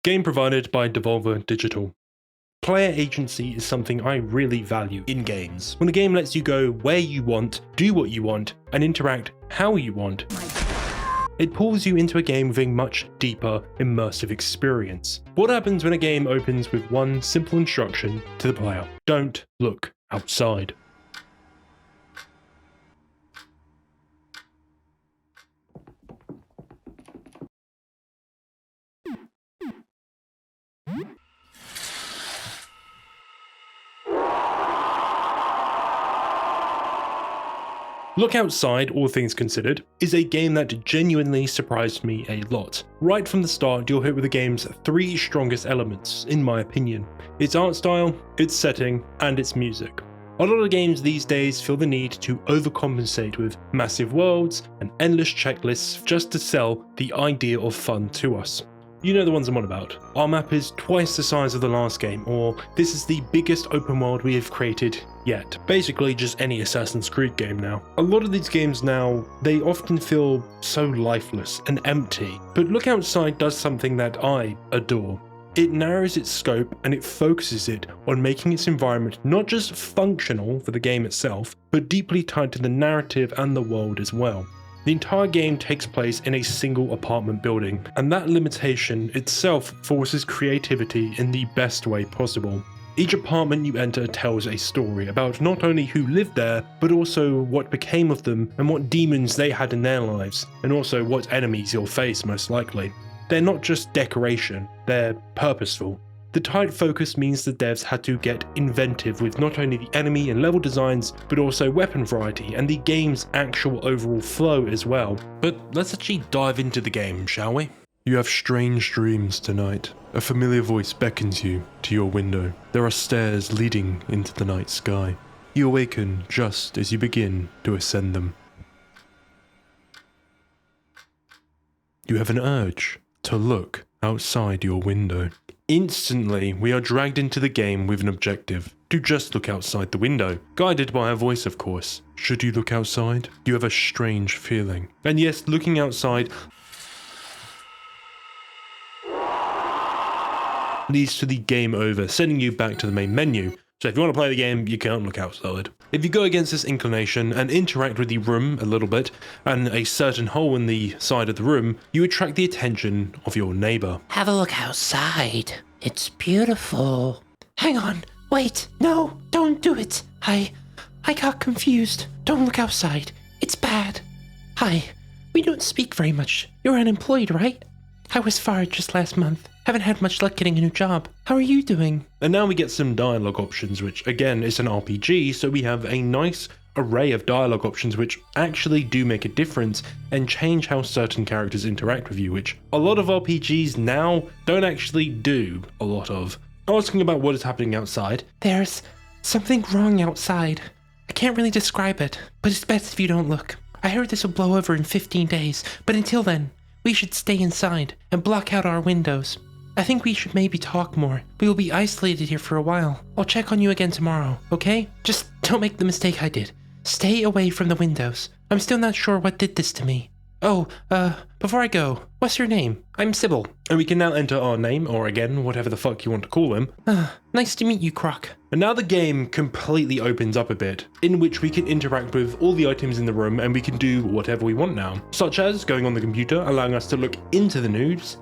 Game provided by Devolver Digital. Player agency is something I really value in games. When a game lets you go where you want, do what you want, and interact how you want, it pulls you into a game with a much deeper, immersive experience. What happens when a game opens with one simple instruction to the player? Don't look outside. Look Outside, all things considered, is a game that genuinely surprised me a lot. Right from the start, you're hit with the game's three strongest elements, in my opinion: its art style, its setting, and its music. A lot of games these days feel the need to overcompensate with massive worlds and endless checklists just to sell the idea of fun to us. You know the ones I'm on about. Our map is twice the size of the last game, or this is the biggest open world we have created yet. Basically just any Assassin's Creed game now. A lot of these games now, they often feel so lifeless and empty, but Look Outside does something that I adore. It narrows its scope and it focuses it on making its environment not just functional for the game itself, but deeply tied to the narrative and the world as well. The entire game takes place in a single apartment building, and that limitation itself forces creativity in the best way possible. Each apartment you enter tells a story about not only who lived there, but also what became of them and what demons they had in their lives, and also what enemies you'll face most likely. They're not just decoration, they're purposeful. The tight focus means the devs had to get inventive with not only the enemy and level designs, but also weapon variety and the game's actual overall flow as well. But let's actually dive into the game, shall we? You have strange dreams tonight. A familiar voice beckons you to your window. There are stairs leading into the night sky. You awaken just as you begin to ascend them. You have an urge to look outside your window. Instantly, we are dragged into the game with an objective: to just look outside the window. Guided by a voice, of course. Should you look outside? You have a strange feeling. And yes, looking outside leads to the game over, sending you back to the main menu. So if you want to play the game, you can't look outside. If you go against this inclination and interact with the room a little bit, and a certain hole in the side of the room, you attract the attention of your neighbor. Have a look outside. It's beautiful. Hang on. Wait. No, don't do it. I got confused. Don't look outside. It's bad. Hi. We don't speak very much. You're unemployed, right? I was fired just last month. Haven't had much luck getting a new job. How are you doing? And now we get some dialogue options, which again is an RPG, so we have a nice array of dialogue options which actually do make a difference and change how certain characters interact with you, which a lot of RPGs now don't actually do a lot of. Asking about what is happening outside. There's something wrong outside. I can't really describe it, but it's best if you don't look. I heard this will blow over in 15 days, but until then, we should stay inside and block out our windows. I think we should maybe talk more. We will be isolated here for a while. I'll check on you again tomorrow, okay? Just don't make the mistake I did. Stay away from the windows. I'm still not sure what did this to me. Oh, before I go, what's your name? I'm Sybil. And we can now enter our name, or again, whatever the fuck you want to call him. Nice to meet you, Croc. And now the game completely opens up a bit, in which we can interact with all the items in the room and we can do whatever we want now. Such as going on the computer, allowing us to look into the news.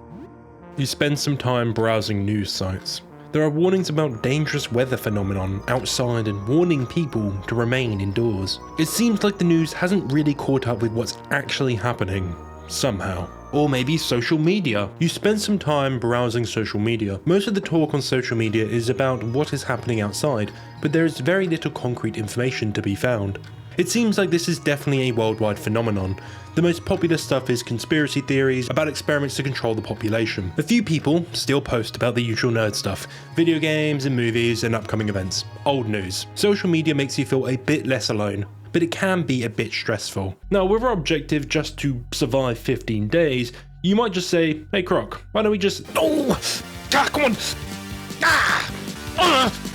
You spend some time browsing news sites. There are warnings about dangerous weather phenomenon outside and warning people to remain indoors. It seems like the news hasn't really caught up with what's actually happening, somehow. Or maybe social media. You spend some time browsing social media. Most of the talk on social media is about what is happening outside, but there is very little concrete information to be found. It seems like this is definitely a worldwide phenomenon. The most popular stuff is conspiracy theories about experiments to control the population. A few people still post about the usual nerd stuff, video games and movies and upcoming events. Old news. Social media makes you feel a bit less alone, but it can be a bit stressful. Now, with our objective just to survive 15 days, you might just say, hey Croc, why don't we just... Oh! Ah, come on! Ah!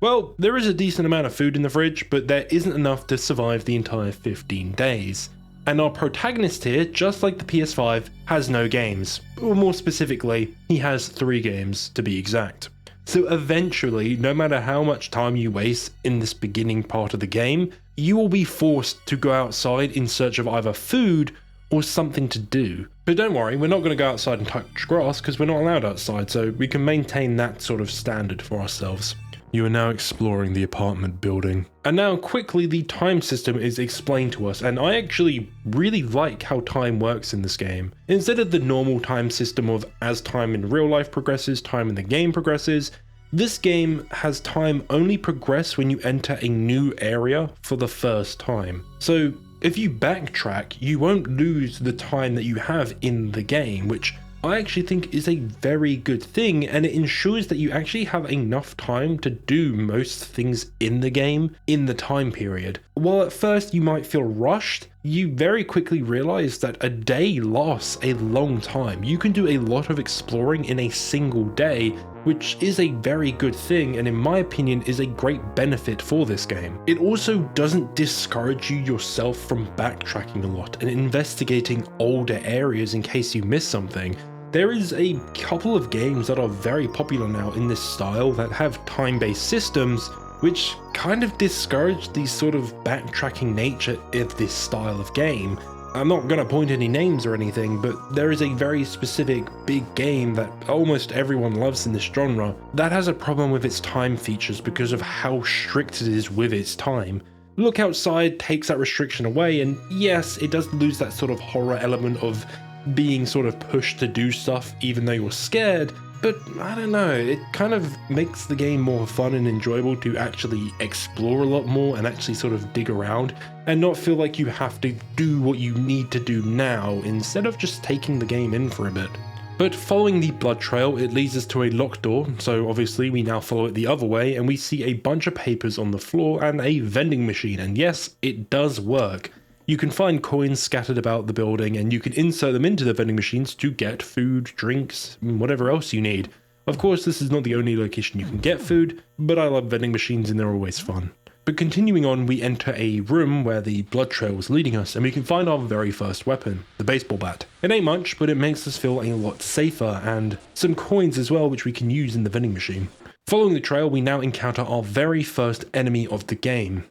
Well, there is a decent amount of food in the fridge, but there isn't enough to survive the entire 15 days. And our protagonist here, just like the PS5, has no games. Or more specifically, he has 3 games to be exact. So eventually, no matter how much time you waste in this beginning part of the game, you will be forced to go outside in search of either food or something to do. But don't worry, we're not going to go outside and touch grass because we're not allowed outside, so we can maintain that sort of standard for ourselves. You are now exploring the apartment building. And now quickly the time system is explained to us, and I actually really like how time works in this game. Instead of the normal time system of as time in real life progresses, time in the game progresses, this game has time only progress when you enter a new area for the first time. So if you backtrack, you won't lose the time that you have in the game, which I actually think is a very good thing, and it ensures that you actually have enough time to do most things in the game in the time period. While at first you might feel rushed, you very quickly realize that a day lasts a long time. You can do a lot of exploring in a single day, which is a very good thing, and in my opinion is a great benefit for this game. It also doesn't discourage you yourself from backtracking a lot and investigating older areas in case you miss something. There is a couple of games that are very popular now in this style that have time-based systems, which kind of discourage the sort of backtracking nature of this style of game. I'm not going to point any names or anything, but there is a very specific big game that almost everyone loves in this genre that has a problem with its time features because of how strict it is with its time. Look Outside takes that restriction away, and yes, it does lose that sort of horror element of being sort of pushed to do stuff even though you're scared, but I don't know, it kind of makes the game more fun and enjoyable to actually explore a lot more and actually sort of dig around and not feel like you have to do what you need to do now instead of just taking the game in for a bit. But following the blood trail, it leads us to a locked door, so obviously we now follow it the other way and we see a bunch of papers on the floor and a vending machine, and yes, it does work. You can find coins scattered about the building and you can insert them into the vending machines to get food, drinks, and whatever else you need. Of course, this is not the only location you can get food, but I love vending machines and they're always fun. But continuing on, we enter a room where the blood trail was leading us and we can find our very first weapon, the baseball bat. It ain't much, but it makes us feel a lot safer, and some coins as well which we can use in the vending machine. Following the trail, we now encounter our very first enemy of the game.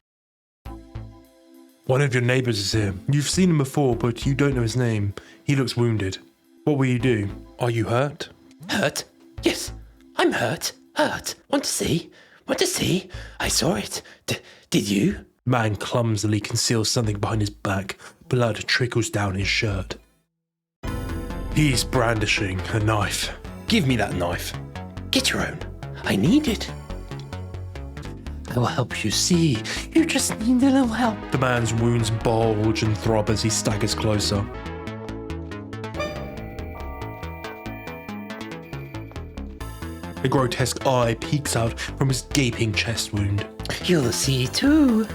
One of your neighbours is here. You've seen him before, but you don't know his name. He looks wounded. What will you do? Are you hurt? Hurt? Yes, I'm hurt. Hurt. Want to see? Want to see? I saw it. Did you? Man clumsily conceals something behind his back. Blood trickles down his shirt. He's brandishing a knife. Give me that knife. Get your own. I need it. I will help you see. You just need a little help. The man's wounds bulge and throb as he staggers closer. A grotesque eye peeks out from his gaping chest wound. You'll see too.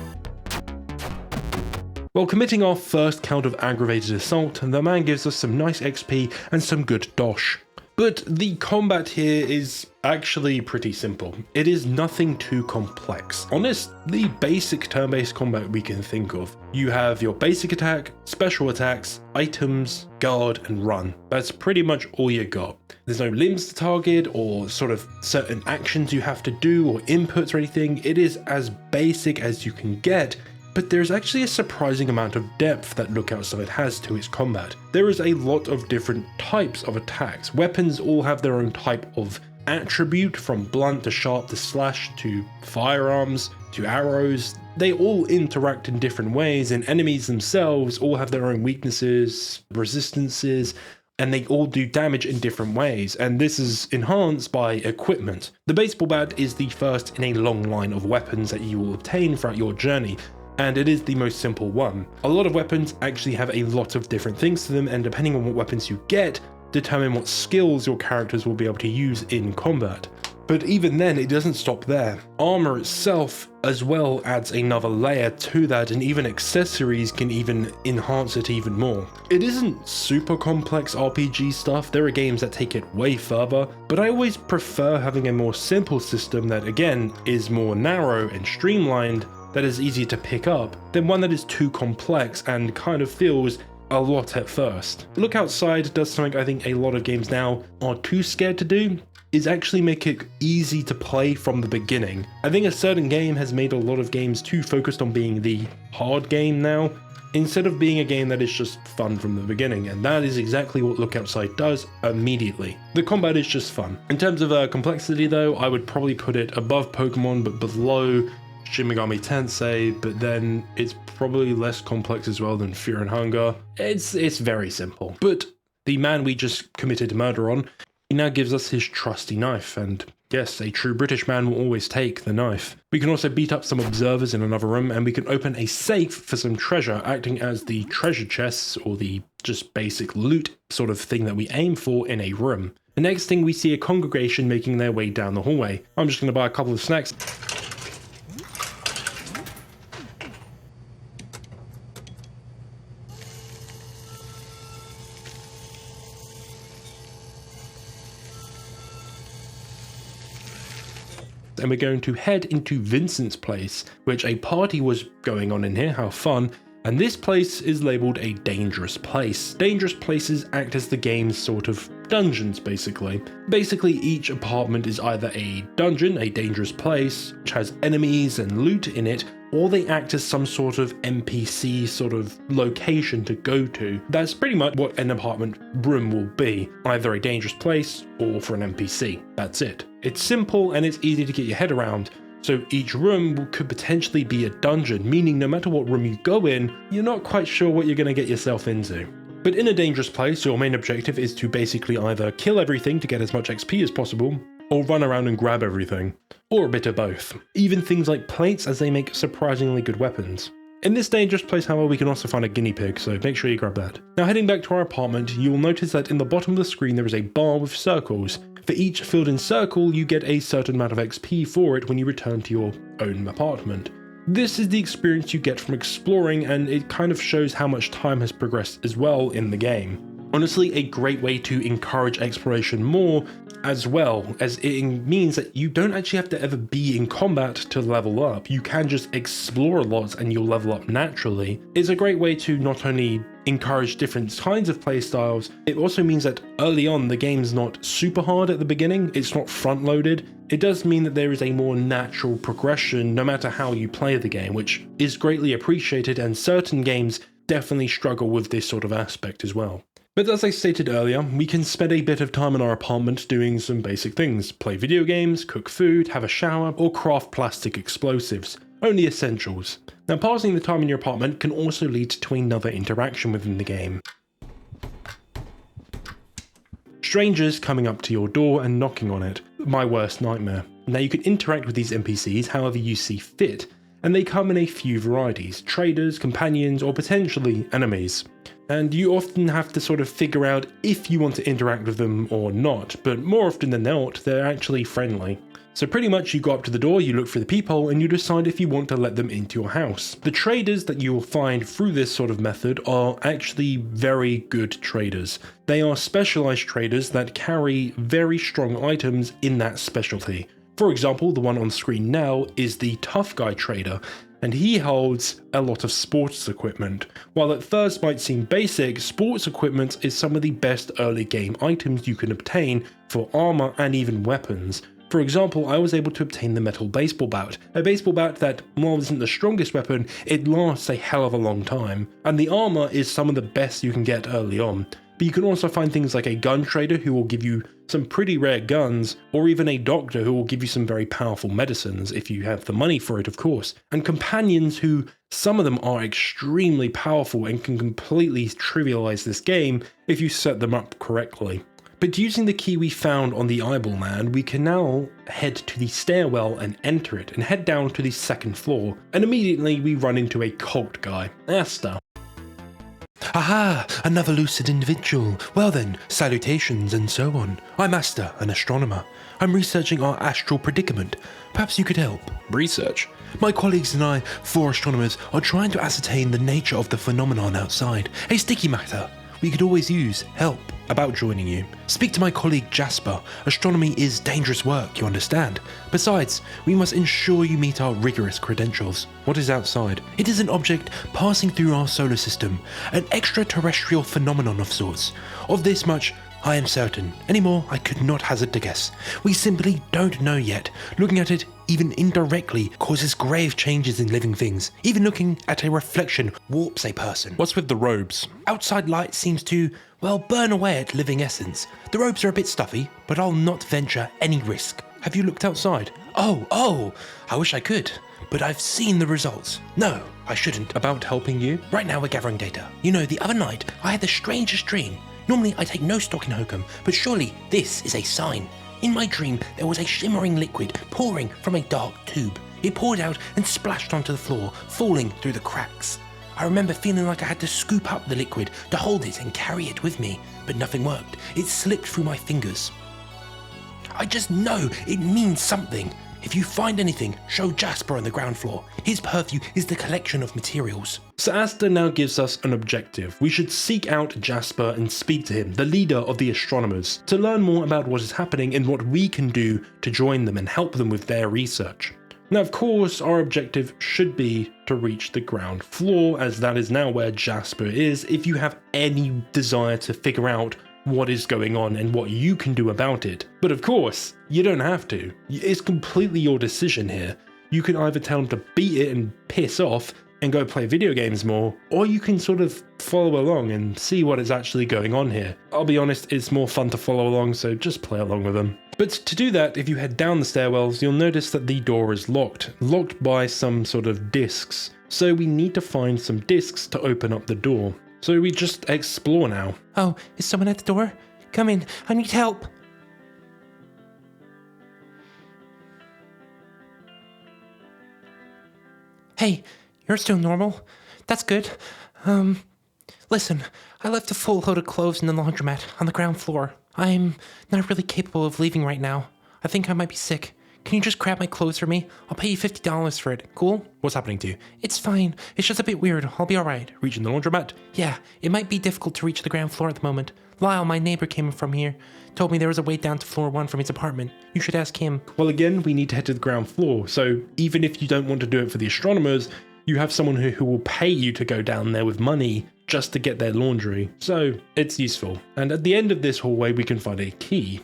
While committing our first count of aggravated assault, the man gives us some nice XP and some good dosh. But the combat here is actually pretty simple. It is nothing too complex. Honest, the basic turn-based combat we can think of. You have your basic attack, special attacks, items, guard, and run. That's pretty much all you got. There's no limbs to target or sort of certain actions you have to do or inputs or anything. It is as basic as you can get. But there's actually a surprising amount of depth that Look Outside has to its combat. There is a lot of different types of attacks. Weapons all have their own type of attribute, from blunt to sharp to slash to firearms to arrows. They all interact in different ways, and enemies themselves all have their own weaknesses, resistances, and they all do damage in different ways, and this is enhanced by equipment. The baseball bat is the first in a long line of weapons that you will obtain throughout your journey, and it is the most simple one. A lot of weapons actually have a lot of different things to them, and depending on what weapons you get, determine what skills your characters will be able to use in combat. But even then, it doesn't stop there. Armor itself as well adds another layer to that, and even accessories can even enhance it even more. It isn't super complex RPG stuff. There are games that take it way further, but I always prefer having a more simple system that, again, is more narrow and streamlined, that is easier to pick up than one that is too complex and kind of feels a lot at first. Look Outside does something I think a lot of games now are too scared to do, is actually make it easy to play from the beginning. I think a certain game has made a lot of games too focused on being the hard game now, instead of being a game that is just fun from the beginning, and that is exactly what Look Outside does immediately. The combat is just fun. In terms of complexity though, I would probably put it above Pokemon but below Shin Megami Tensei, but then it's probably less complex as well than Fear and Hunger. It's very simple. But the man we just committed murder on, he now gives us his trusty knife, and yes, a true British man will always take the knife. We can also beat up some observers in another room, and we can open a safe for some treasure, acting as the treasure chests, or the just basic loot sort of thing that we aim for in a room. The next thing, we see a congregation making their way down the hallway. I'm just going to buy a couple of snacks. And we're going to head into Vincent's place, which a party was going on in here, how fun, and this place is labelled a dangerous place. Dangerous places act as the game's sort of dungeons, basically. Basically, each apartment is either a dungeon, a dangerous place, which has enemies and loot in it, or they act as some sort of NPC sort of location to go to. That's pretty much what an apartment room will be, either a dangerous place or for an NPC. That's it. It's simple and it's easy to get your head around, so each room could potentially be a dungeon, meaning no matter what room you go in, you're not quite sure what you're going to get yourself into. But in a dangerous place, your main objective is to basically either kill everything to get as much XP as possible, or run around and grab everything, or a bit of both. Even things like plates, as they make surprisingly good weapons. In this dangerous place, however, we can also find a guinea pig, so make sure you grab that. Now heading back to our apartment, you will notice that in the bottom of the screen there is a bar with circles. For each filled in circle, you get a certain amount of XP for it when you return to your own apartment. This is the experience you get from exploring, and it kind of shows how much time has progressed as well in the game. Honestly, a great way to encourage exploration more, as well as it means that you don't actually have to ever be in combat to level up. You can just explore a lot and you'll level up naturally. It's a great way to not only encourage different kinds of playstyles, it also means that early on the game's not super hard at the beginning, it's not front loaded. It does mean that there is a more natural progression no matter how you play the game, which is greatly appreciated, and certain games definitely struggle with this sort of aspect as well. But as I stated earlier, we can spend a bit of time in our apartment doing some basic things: play video games, cook food, have a shower, or craft plastic explosives. Only essentials. Now, passing the time in your apartment can also lead to another interaction within the game. Strangers coming up to your door and knocking on it. My worst nightmare. Now, you can interact with these NPCs however you see fit, and they come in a few varieties: traders, companions, or potentially enemies. And you often have to sort of figure out if you want to interact with them or not, but more often than not, they're actually friendly. So pretty much you go up to the door, you look for the peephole, and you decide if you want to let them into your house. The traders that you will find through this sort of method are actually very good traders. They are specialized traders that carry very strong items in that specialty. For example, the one on screen now is the Tough Guy Trader, and he holds a lot of sports equipment. While at first might seem basic, sports equipment is some of the best early game items you can obtain for armor and even weapons. For example, I was able to obtain the metal baseball bat, a baseball bat that, while isn't the strongest weapon, it lasts a hell of a long time, and the armor is some of the best you can get early on. But you can also find things like a gun trader who will give you some pretty rare guns, or even a doctor who will give you some very powerful medicines, if you have the money for it of course, and companions who, some of them are extremely powerful and can completely trivialize this game if you set them up correctly. But using the key we found on the Eyeball Man, we can now head to the stairwell and enter it, and head down to the second floor, and immediately we run into a cult guy, Asta. Aha! Another lucid individual. Well then, salutations and so on. I'm Asta, an astronomer. I'm researching our astral predicament. Perhaps you could help. Research? My colleagues and I, 4 astronomers, are trying to ascertain the nature of the phenomenon outside. A sticky matter. We could always use help. about joining you. Speak to my colleague Jasper. Astronomy is dangerous work, you understand. Besides, we must ensure you meet our rigorous credentials. What is outside? It is an object passing through our solar system, an extraterrestrial phenomenon of sorts. Of this much, I am certain. Any more, I could not hazard to guess. We simply don't know yet. Looking at it, even indirectly, causes grave changes in living things. Even looking at a reflection warps a person. What's with the robes? Outside light seems to, well, burn away at living essence. The robes are a bit stuffy, but I'll not venture any risk. Have you looked outside? Oh, I wish I could. But I've seen the results. No, I shouldn't. About helping you? Right now we're gathering data. You know, the other night, I had the strangest dream. Normally I take no stock in hokum, but surely this is a sign. In my dream, there was a shimmering liquid pouring from a dark tube. It poured out and splashed onto the floor, falling through the cracks. I remember feeling like I had to scoop up the liquid to hold it and carry it with me, but nothing worked. It slipped through my fingers. I just know it means something. If you find anything, show Jasper on the ground floor. His purview is the collection of materials. So Asta now gives us an objective. We should seek out Jasper and speak to him, the leader of the astronomers, to learn more about what is happening and what we can do to join them and help them with their research. Now, of course, our objective should be to reach the ground floor, as that is now where Jasper is, if you have any desire to figure out what is going on and what you can do about it. But of course, you don't have to. It's completely your decision here. You can either tell him to beat it and piss off and go play video games more, or you can sort of follow along and see what is actually going on here. I'll be honest, it's more fun to follow along, so just play along with them. But to do that, if you head down the stairwells, you'll notice that the door is locked by some sort of discs. So we need to find some discs to open up the door. So we just explore now. Oh, is someone at the door? Come in, I need help. Hey, you're still normal? That's good. Listen, I left a full load of clothes in the laundromat on the ground floor. I'm not really capable of leaving right now. I think I might be sick. Can you just grab my clothes for me? I'll pay you $50 for it. Cool? What's happening to you? It's fine. It's just a bit weird. I'll be alright. Reaching the laundromat? Yeah, it might be difficult to reach the ground floor at the moment. Lyle, my neighbor, came from here. Told me there was a way down to floor 1 from his apartment. You should ask him. Well, again, we need to head to the ground floor. So even if you don't want to do it for the astronomers, you have someone who will pay you to go down there with money just to get their laundry. So it's useful. And at the end of this hallway, we can find a key.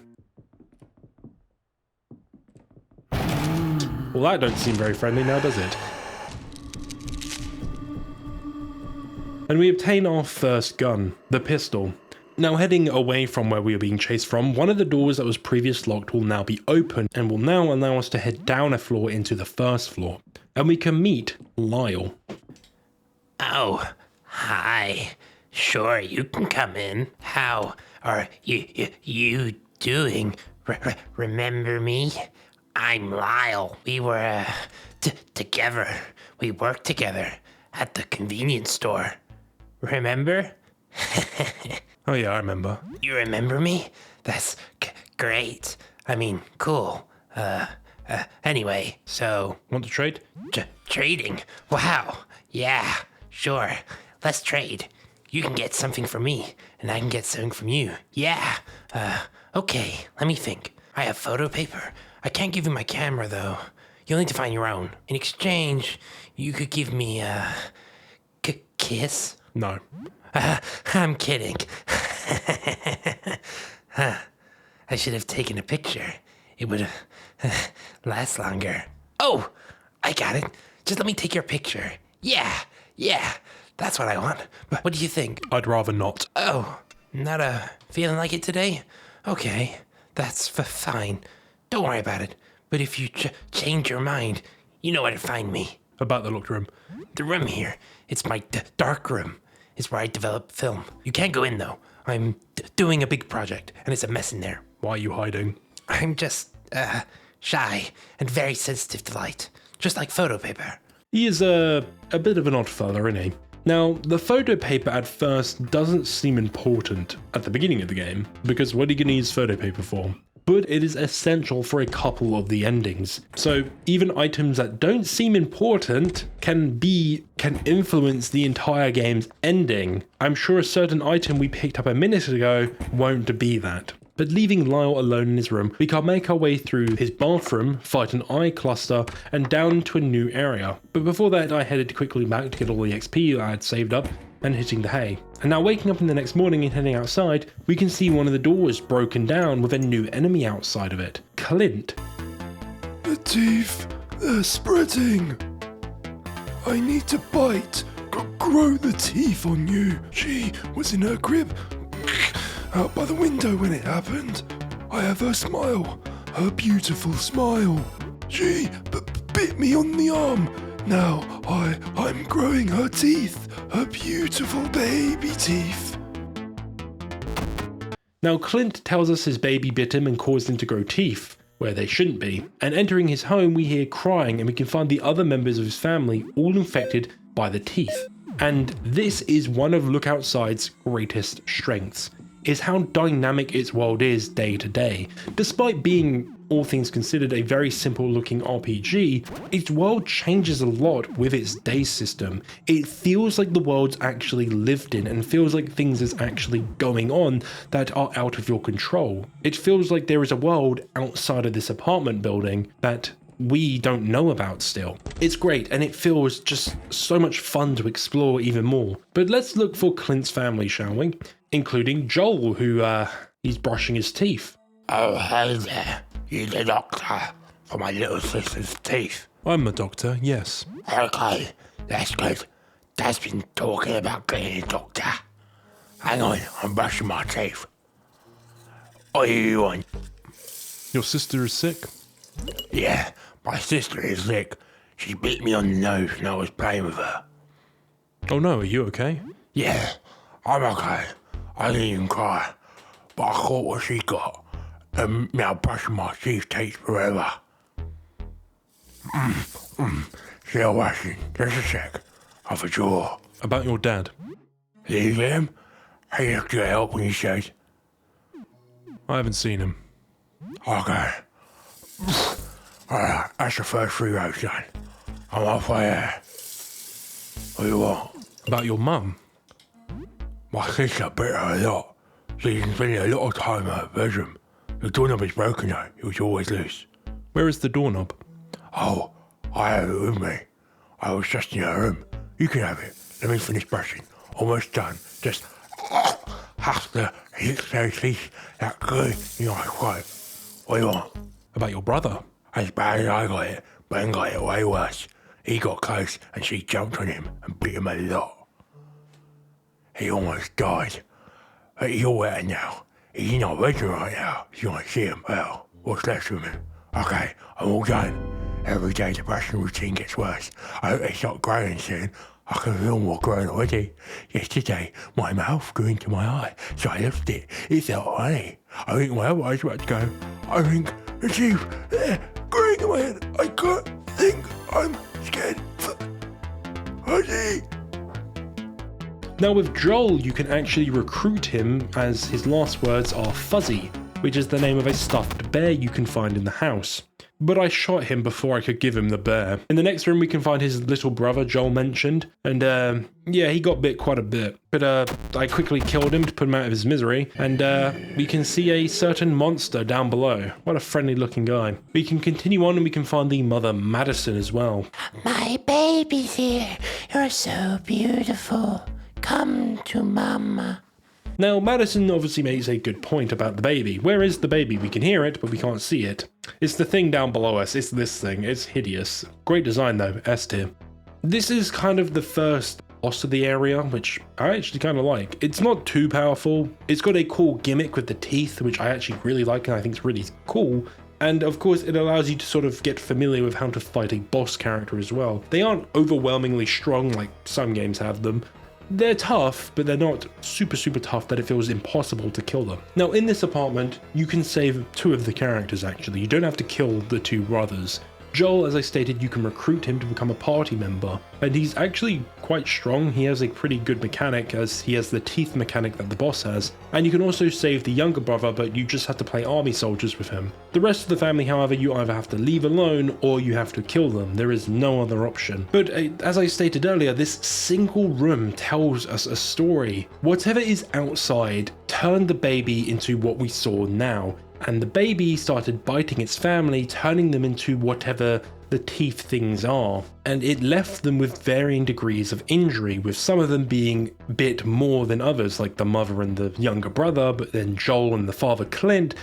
Well, that don't seem very friendly now, does it? And we obtain our first gun, the pistol. Now heading away from where we are being chased from, one of the doors that was previously locked will now be open and will now allow us to head down a floor into the first floor. And we can meet Lyle. Oh, hi. Sure, you can come in. How are you doing? Remember me? I'm Lyle. We were, together. We worked together at the convenience store. Remember? Oh yeah, I remember. You remember me? That's great. I mean, cool. Anyway, so... Want to trade? Trading? Wow. Yeah, sure. Let's trade. You can get something from me, and I can get something from you. Yeah. Okay, let me think. I have photo paper. I can't give you my camera, though. You'll need to find your own. In exchange, you could give me a... kiss? No. I'm kidding. I should have taken a picture. It would last longer. Oh, I got it. Just let me take your picture. Yeah, that's what I want. What do you think? I'd rather not. Oh, not feeling like it today? Okay, that's fine. Don't worry about it. But if you change your mind, you know where to find me. About the locked room. The room here. It's my dark room. It's where I develop film. You can't go in, though. I'm doing a big project, and it's a mess in there. Why are you hiding? I'm just, shy and very sensitive to light. Just like photo paper. He is a bit of an odd fella, isn't he? Now, the photo paper at first doesn't seem important at the beginning of the game, because what are you going to use photo paper for? but it is essential for a couple of the endings. So even items that don't seem important can influence the entire game's ending. I'm sure a certain item we picked up a minute ago won't be that. But leaving Lyle alone in his room, we can make our way through his bathroom, fight an eye cluster, and down to a new area. But before that, I headed quickly back to get all the XP I had saved up and hitting the hay. And now waking up in the next morning and heading outside, we can see one of the doors broken down with a new enemy outside of it, Clint. The teeth, they're spreading. I need to bite, grow the teeth on you. She was in her crib, out by the window when it happened. I have her smile, her beautiful smile. She bit me on the arm. Now I'm growing her teeth, her beautiful baby teeth. Now Clint tells us his baby bit him and caused him to grow teeth, where they shouldn't be. And entering his home, we hear crying and we can find the other members of his family all infected by the teeth. And this is one of Look Outside's greatest strengths, is how dynamic its world is day to day. Despite being, all things considered, a very simple looking RPG, its world changes a lot with its day system. It feels like the world's actually lived in and feels like things is actually going on that are out of your control. It feels like there is a world outside of this apartment building that we don't know about still. It's great and it feels just so much fun to explore even more. But let's look for Clint's family, shall we? Including Joel, who he's brushing his teeth. Oh, hey there. You the doctor for my little sister's teeth? I'm a doctor, yes. Okay, that's good. Dad's been talking about getting a doctor. Hang on, I'm brushing my teeth. What do you want? Your sister is sick? Yeah, my sister is sick. She bit me on the nose when I was playing with her. Oh no, are you okay? Yeah, I'm okay. I didn't even cry. But I caught what she got. And now brushing my teeth takes forever. Still brushing. Just a sec. Have a jaw. About your dad? Leave him? He looked to help when he said. I haven't seen him. Okay. Alright, that's the first 3 rows done. I'm halfway there. What do you want? About your mum? My sister bit her a lot. She's been spending a lot of time in her bedroom. The doorknob is broken though, it was always loose. Where is the doorknob? Oh, I have it with me. I was just in her room. You can have it. Let me finish brushing. Almost done. Just have to hit those teeth that good. You know, quite. What do you want? About your brother? As bad as I got it, Ben got it way worse. He got close and she jumped on him and bit him a lot. He almost died. But he's all better now. He's in our bedroom right now. If you want to see him, well, what's left of him? Okay, I'm all done. Every day the brushing routine gets worse. I hope they start growing soon. I can feel more growing already. Yesterday, my mouth grew into my eye, so I lifted it. It felt funny. I think my other eye's about to go. I think the teeth, there, growing in my head. I can't think. I'm scared. Honey. Now with Joel, you can actually recruit him as his last words are Fuzzy, which is the name of a stuffed bear you can find in the house. But I shot him before I could give him the bear. In the next room we can find his little brother Joel mentioned, and yeah, he got bit quite a bit. But I quickly killed him to put him out of his misery, and we can see a certain monster down below. What a friendly looking guy. We can continue on and we can find the mother Madison as well. My baby's here. You're so beautiful. Come to Mama. Now, Madison obviously makes a good point about the baby. Where is the baby? We can hear it, but we can't see it. It's the thing down below us. It's this thing. It's hideous. Great design though, S tier. This is kind of the first boss of the area, which I actually kind of like. It's not too powerful. It's got a cool gimmick with the teeth, which I actually really like and I think it's really cool. And of course, it allows you to sort of get familiar with how to fight a boss character as well. They aren't overwhelmingly strong like some games have them. They're tough, but they're not super tough that it feels impossible to kill them. Now in this apartment, you can save 2 of the characters actually. You don't have to kill the 2 brothers. Joel, as I stated, you can recruit him to become a party member, and he's actually quite strong. He has a pretty good mechanic, as he has the teeth mechanic that the boss has, and you can also save the younger brother, but you just have to play army soldiers with him. The rest of the family, however, you either have to leave alone or you have to kill them. There is no other option. But as I stated earlier, this single room tells us a story. Whatever is outside turned the baby into what we saw now, and the baby started biting its family, turning them into whatever the teeth things are, and it left them with varying degrees of injury, with some of them being bit more than others, like the mother and the younger brother, but then Joel and the father Clint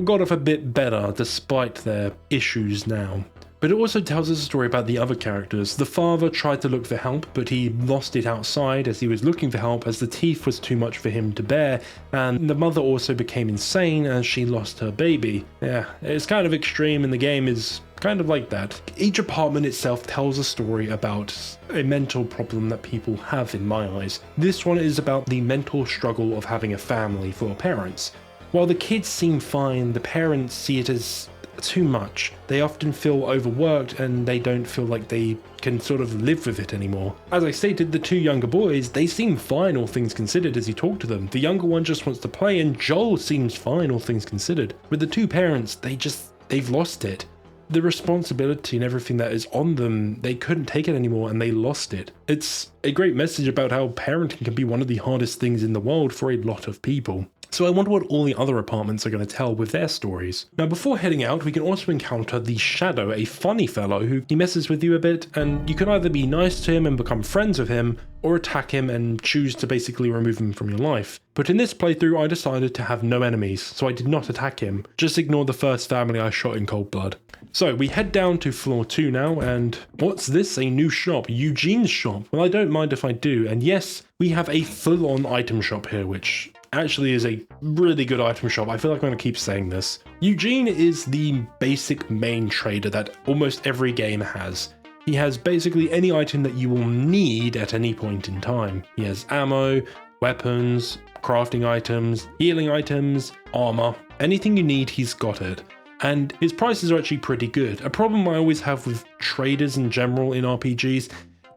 got off a bit better despite their issues now. But it also tells us a story about the other characters. The father tried to look for help, but he lost it outside as he was looking for help, as the teeth was too much for him to bear, and the mother also became insane as she lost her baby. Yeah, it's kind of extreme, and the game is kind of like that. Each apartment itself tells a story about a mental problem that people have, in my eyes. This one is about the mental struggle of having a family for parents. While the kids seem fine, the parents see it as too much. They often feel overworked and they don't feel like they can sort of live with it anymore. As I stated, the two younger boys, they seem fine all things considered as you talk to them. The younger one just wants to play, and Joel seems fine all things considered. With the two parents, they've lost it. The responsibility and everything that is on them, they couldn't take it anymore and they lost it. It's a great message about how parenting can be one of the hardest things in the world for a lot of people. So I wonder what all the other apartments are going to tell with their stories. Now, before heading out, we can also encounter the Shadow, a funny fellow who he messes with you a bit, and you can either be nice to him and become friends with him, or attack him and choose to basically remove him from your life. But in this playthrough, I decided to have no enemies, so I did not attack him. Just ignore the first family I shot in cold blood. So we head down to floor 2 now, and what's this? A new shop, Eugene's shop. Well, I don't mind if I do, and yes, we have a full-on item shop here, which actually is a really good item shop. I feel like I'm going to keep saying this. Eugene is the basic main trader that almost every game has. He has basically any item that you will need at any point in time. He has ammo, weapons, crafting items, healing items, armor. Anything you need, he's got it. And his prices are actually pretty good. A problem I always have with traders in general in RPGs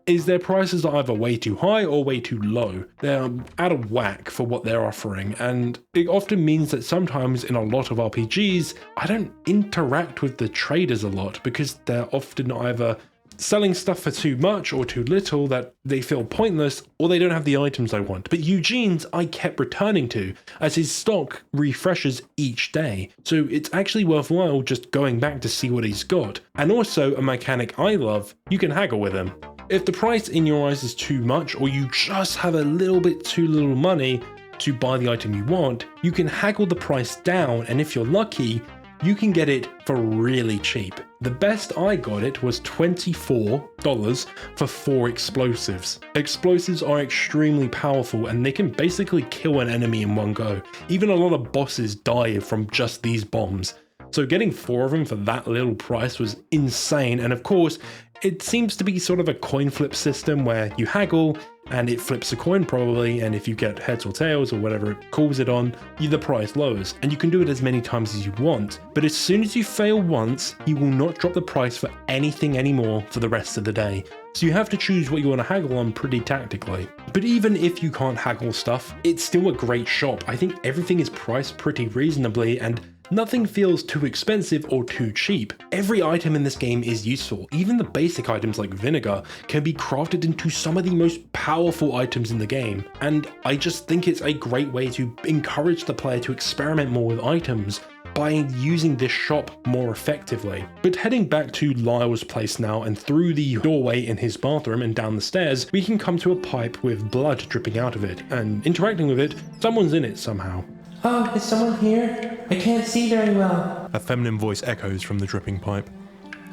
is their prices are either way too high or way too low. They're out of whack for what they're offering, and it often means that sometimes in a lot of RPGs, I don't interact with the traders a lot because they're often either selling stuff for too much or too little that they feel pointless, or they don't have the items I want. But Eugene's I kept returning to, as his stock refreshes each day, so it's actually worthwhile just going back to see what he's got. And also, a mechanic I love, you can haggle with him. If the price in your eyes is too much, or you just have a little bit too little money to buy the item you want, you can haggle the price down, and if you're lucky, you can get it for really cheap. The best I got it was $24 for 4 explosives. Explosives are extremely powerful and they can basically kill an enemy in one go. Even a lot of bosses die from just these bombs. So getting 4 of them for that little price was insane, and of course, it seems to be sort of a coin flip system where you haggle and it flips a coin probably, and if you get heads or tails or whatever it calls it on, the price lowers, and you can do it as many times as you want. But as soon as you fail once, you will not drop the price for anything anymore for the rest of the day. So you have to choose what you want to haggle on pretty tactically. But even if you can't haggle stuff, it's still a great shop. I think everything is priced pretty reasonably, and nothing feels too expensive or too cheap. Every item in this game is useful. Even the basic items like vinegar can be crafted into some of the most powerful items in the game. And I just think it's a great way to encourage the player to experiment more with items by using this shop more effectively. But heading back to Lyle's place now, and through the doorway in his bathroom and down the stairs, we can come to a pipe with blood dripping out of it, and interacting with it, someone's in it somehow. Oh, is someone here? I can't see very well. A feminine voice echoes from the dripping pipe.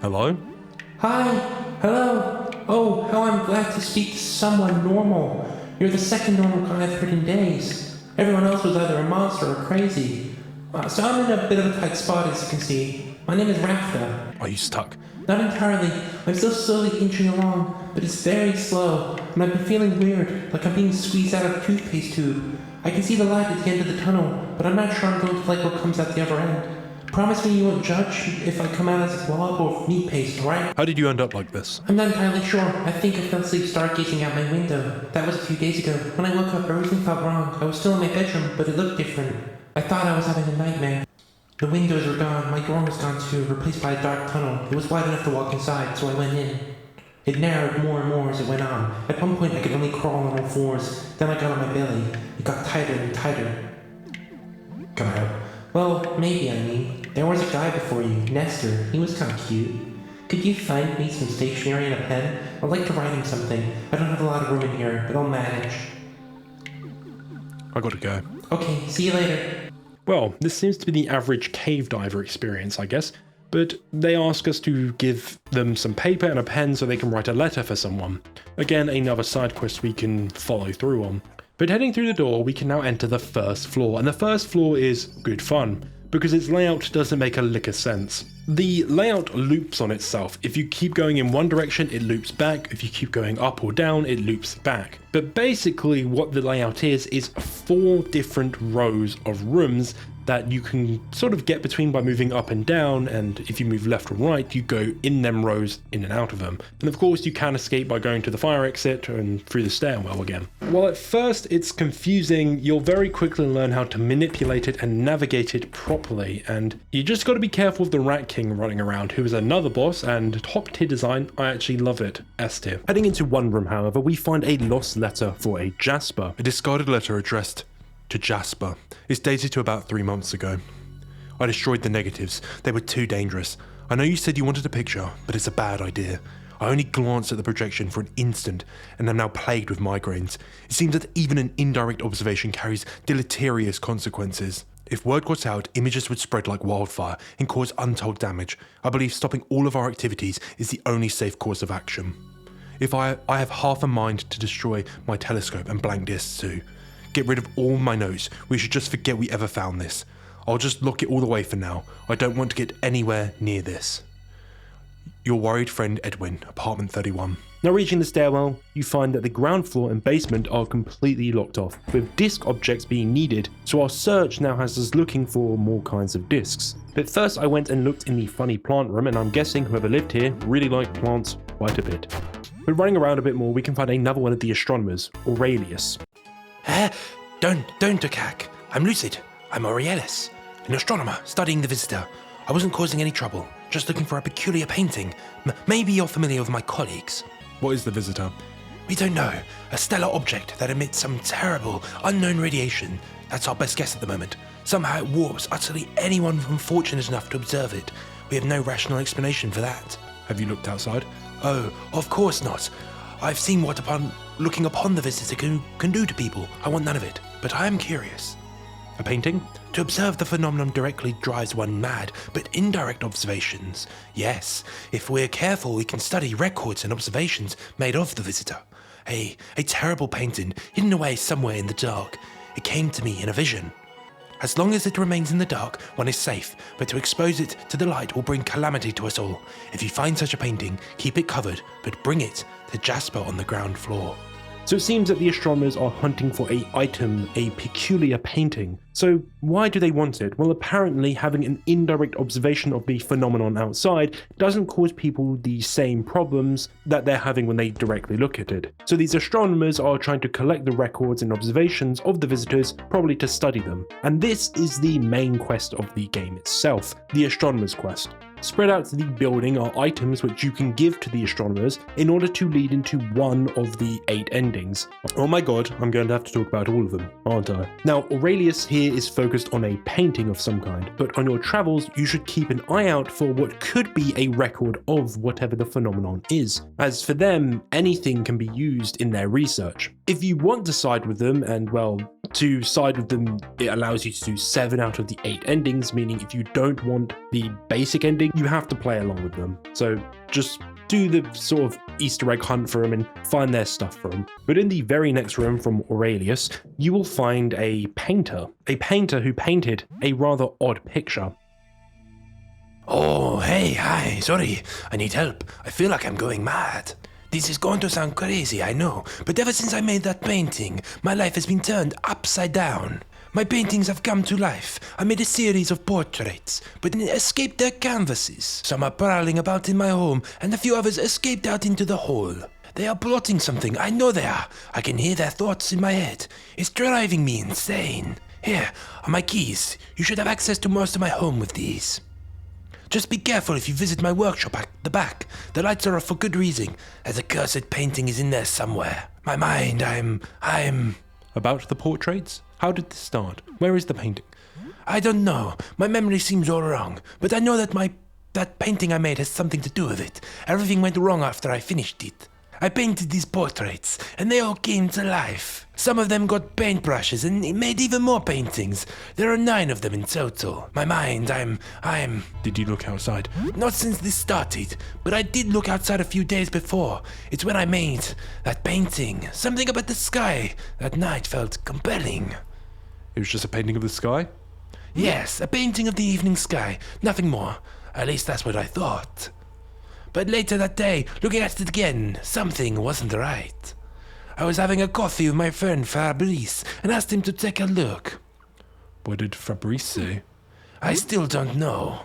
Hello? Hi, hello. Oh, how I'm glad to speak to someone normal. You're the second normal guy I've heard in days. Everyone else was either a monster or crazy. So I'm in a bit of a tight spot, as you can see. My name is Rafta. Are you stuck? Not entirely. I'm still slowly inching along, but it's very slow, and I've been feeling weird, like I'm being squeezed out of a toothpaste tube. I can see the light at the end of the tunnel, but I'm not sure I'm going to like what comes out the other end. Promise me you won't judge if I come out as a blob or meat paste, right? How did you end up like this? I'm not entirely sure. I think I fell asleep stargazing out my window. That was a few days ago. When I woke up, everything felt wrong. I was still in my bedroom, but it looked different. I thought I was having a nightmare. The windows were gone, my door was gone too, replaced by a dark tunnel. It was wide enough to walk inside, so I went in. It narrowed more and more as it went on. At one point I could only crawl on all fours. Then I got on my belly. It got tighter and tighter. Come out. Well, maybe I mean. There was a guy before you, Nestor. He was kinda cute. Could you find me some stationery and a pen? I'd like to write him something. I don't have a lot of room in here, but I'll manage. I gotta go. Okay, see you later. Well, this seems to be the average cave diver experience, I guess, but they ask us to give them some paper and a pen so they can write a letter for someone. Again, another side quest we can follow through on. But heading through the door, we can now enter the first floor, and the first floor is good fun, because its layout doesn't make a lick of sense. The layout loops on itself. If you keep going in one direction, it loops back. If you keep going up or down, it loops back. But basically what the layout is 4 different rows of rooms that you can sort of get between by moving up and down, and if you move left or right, you go in them rows, in and out of them. And of course you can escape by going to the fire exit and through the stairwell again. While at first it's confusing, you'll very quickly learn how to manipulate it and navigate it properly, and you just got to be careful of the Rat King running around, who is another boss, and top tier design. I actually love it. S tier. Heading into one room, however, we find a lost letter for a Jasper. A discarded letter addressed to Jasper. It's dated to about 3 months ago. I destroyed the negatives. They were too dangerous. I know you said you wanted a picture, but it's a bad idea. I only glanced at the projection for an instant, and am now plagued with migraines. It seems that even an indirect observation carries deleterious consequences. If word got out, images would spread like wildfire and cause untold damage. I believe stopping all of our activities is the only safe course of action. If I have half a mind to destroy my telescope and blank discs too. Get rid of all my notes. We should just forget we ever found this. I'll just lock it all away for now. I don't want to get anywhere near this. Your worried friend Edwin, apartment 31. Now reaching the stairwell, you find that the ground floor and basement are completely locked off, with disc objects being needed, so our search now has us looking for more kinds of discs. But first I went and looked in the funny plant room, and I'm guessing whoever lived here really liked plants quite a bit. But running around a bit more, we can find another one of the astronomers, Aurelius. Don't attack. I'm lucid. I'm Aurelius, an astronomer studying the visitor. I wasn't causing any trouble, just looking for a peculiar painting. Maybe you're familiar with my colleagues. What is the visitor? We don't know. A stellar object that emits some terrible, unknown radiation. That's our best guess at the moment. Somehow it warps utterly anyone unfortunate enough to observe it. We have no rational explanation for that. Have you looked outside? Oh, of course not. I've seen what looking upon the visitor can do to people. I want none of it, but I am curious. A painting? To observe the phenomenon directly drives one mad, but indirect observations, yes. If we're careful, we can study records and observations made of the visitor. A terrible painting hidden away somewhere in the dark. It came to me in a vision. As long as it remains in the dark, one is safe, but to expose it to the light will bring calamity to us all. If you find such a painting, keep it covered, but bring it to Jasper on the ground floor. So it seems that the astronomers are hunting for an item, a peculiar painting. So why do they want it? Well, apparently having an indirect observation of the phenomenon outside doesn't cause people the same problems that they're having when they directly look at it. So these astronomers are trying to collect the records and observations of the visitors, probably to study them. And this is the main quest of the game itself, the astronomer's quest. Spread out to the building are items which you can give to the astronomers in order to lead into one of the 8 endings. Oh my god, I'm going to have to talk about all of them, aren't I? Now, Aurelius here is focused on a painting of some kind, but on your travels you should keep an eye out for what could be a record of whatever the phenomenon is. As for them, anything can be used in their research. If you want to side with them, and well, to side with them, it allows you to do 7 out of the 8 endings, meaning if you don't want the basic ending, you have to play along with them. So just do the sort of Easter egg hunt for them and find their stuff for them. But in the very next room from Aurelius, you will find a painter who painted a rather odd picture. Oh, hi, sorry, I need help. I feel like I'm going mad. This is going to sound crazy, I know, but ever since I made that painting, my life has been turned upside down. My paintings have come to life. I made a series of portraits, but escaped their canvases. Some are prowling about in my home, and a few others escaped out into the hall. They are plotting something. I know they are. I can hear their thoughts in my head. It's driving me insane. Here are my keys. You should have access to most of my home with these. Just be careful if you visit my workshop at the back. The lights are off for good reason, as a cursed painting is in there somewhere. My mind, I'm... About the portraits? How did this start? Where is the painting? I don't know. My memory seems all wrong, but I know that that painting I made has something to do with it. Everything went wrong after I finished it. I painted these portraits, and they all came to life. Some of them got paintbrushes, and it made even more paintings. There are 9 of them in total. My mind, I'm... Did you look outside? Not since this started, but I did look outside a few days before. It's when I made that painting. Something about the sky that night felt compelling. It was just a painting of the sky? Yes, a painting of the evening sky. Nothing more. At least that's what I thought. But later that day, looking at it again, something wasn't right. I was having a coffee with my friend Fabrice and asked him to take a look. What did Fabrice say? I still don't know.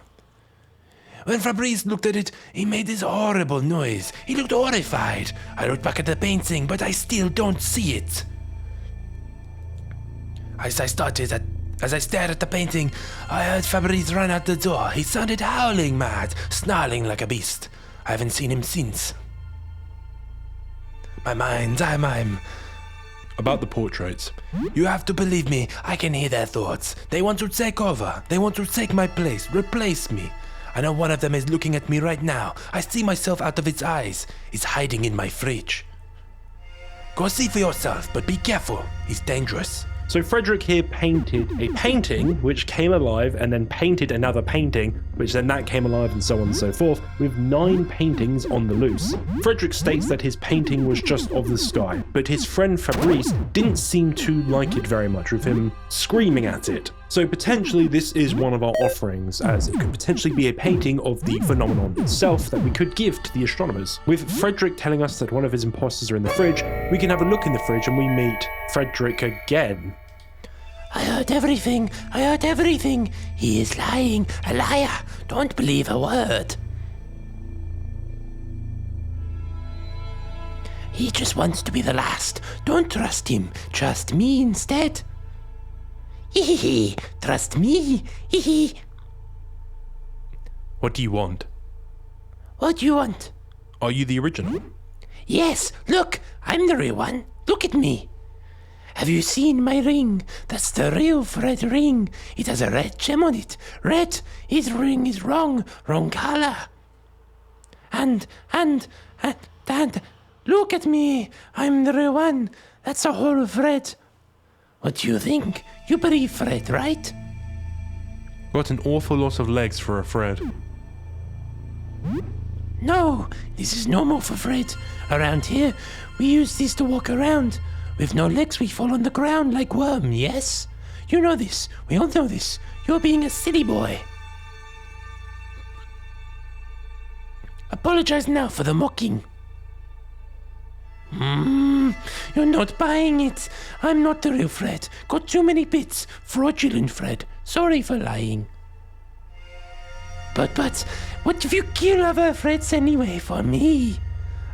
When Fabrice looked at it, he made this horrible noise. He looked horrified. I looked back at the painting, but I still don't see it. As I stared at the painting, I heard Fabrice run out the door. He sounded howling mad, snarling like a beast. I haven't seen him since. My mind, I'm... About the portraits. You have to believe me, I can hear their thoughts. They want to take over. They want to take my place, replace me. I know one of them is looking at me right now. I see myself out of its eyes. It's hiding in my fridge. Go see for yourself, but be careful. He's dangerous. So Frederick here painted a painting which came alive and then painted another painting which then that came alive and so on and so forth, with 9 paintings on the loose. Frederick states that his painting was just of the sky, but his friend Fabrice didn't seem to like it very much, with him screaming at it. So potentially this is one of our offerings, as it could potentially be a painting of the phenomenon itself that we could give to the astronomers. With Frederick telling us that one of his imposters are in the fridge, we can have a look in the fridge and we meet Frederick again. I heard everything. I heard everything. He is lying. A liar. Don't believe a word. He just wants to be the last. Don't trust him. Trust me instead. Hee hee. Trust me. Hee hee. What do you want? What do you want? Are you the original? Yes. Look. I'm the real one. Look at me. Have you seen my ring? That's the real Fred ring. It has a red gem on it. Red. His ring is wrong. Wrong color. And, look at me. I'm the real one. That's a whole Fred. What do you think? You believe Fred, right? Got an awful lot of legs for a Fred. No, this is normal for Fred. Around here, we use this to walk around. With no legs, we fall on the ground like worm, yes? You know this. We all know this. You're being a silly boy. Apologize now for the mocking. You're not buying it. I'm not the real Fred. Got too many bits. Fraudulent Fred. Sorry for lying. But, what if you kill other Freds anyway for me?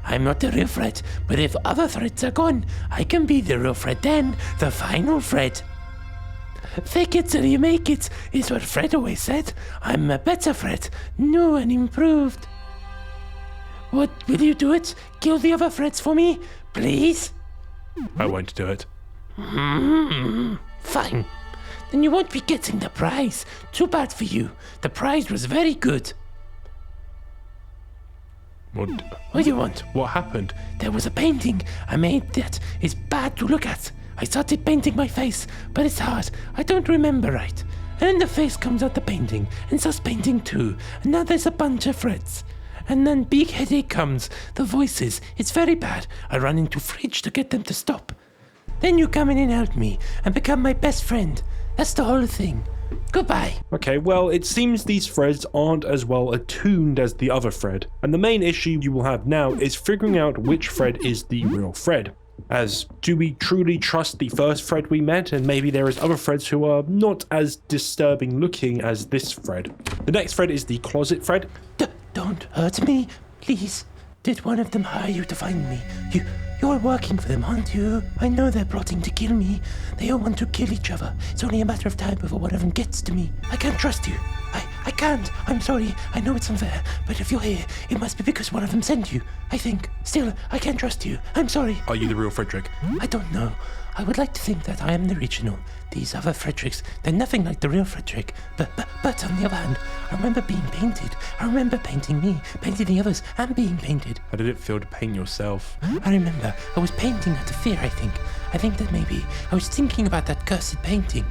I'm not the real Fred, but if other Freds are gone, I can be the real Fred then, the final Fred. Fake it till you make it, is what Fred always said. I'm a better Fred, new and improved. What, will you do it? Kill the other Freds for me, please? I won't do it. Fine. Then you won't be getting the prize. Too bad for you. The prize was very good. What do you want? What happened? There was a painting I made that is bad to look at. I started painting my face, but it's hard. I don't remember right. And then the face comes out the painting, and starts painting too. And now there's a bunch of Freds. And then big headache comes. The voices. It's very bad. I run into fridge to get them to stop. Then you come in and help me, and become my best friend. That's the whole thing. Goodbye. Okay, well, it seems these Freds aren't as well attuned as the other Fred, and the main issue you will have now is figuring out which Fred is the real Fred. As do we truly trust the first Fred we met, and maybe there is other Freds who are not as disturbing looking as this Fred. The next Fred is the Closet Fred. Don't hurt me, please. Did one of them hire you to find me? You're working for them, aren't you? I know they're plotting to kill me. They all want to kill each other. It's only a matter of time before one of them gets to me. I can't trust you. I can't. I'm sorry. I know it's unfair, but if you're here, it must be because one of them sent you. I think. Still, I can't trust you. I'm sorry. Are you the real Frederick? I don't know. I would like to think that I am the original. These other Fredericks, they're nothing like the real Frederick. But on the other hand, I remember being painted. I remember painting me, painting the others, and being painted. How did it feel to paint yourself? I remember I was painting out of fear, I think. I think that maybe I was thinking about that cursed painting.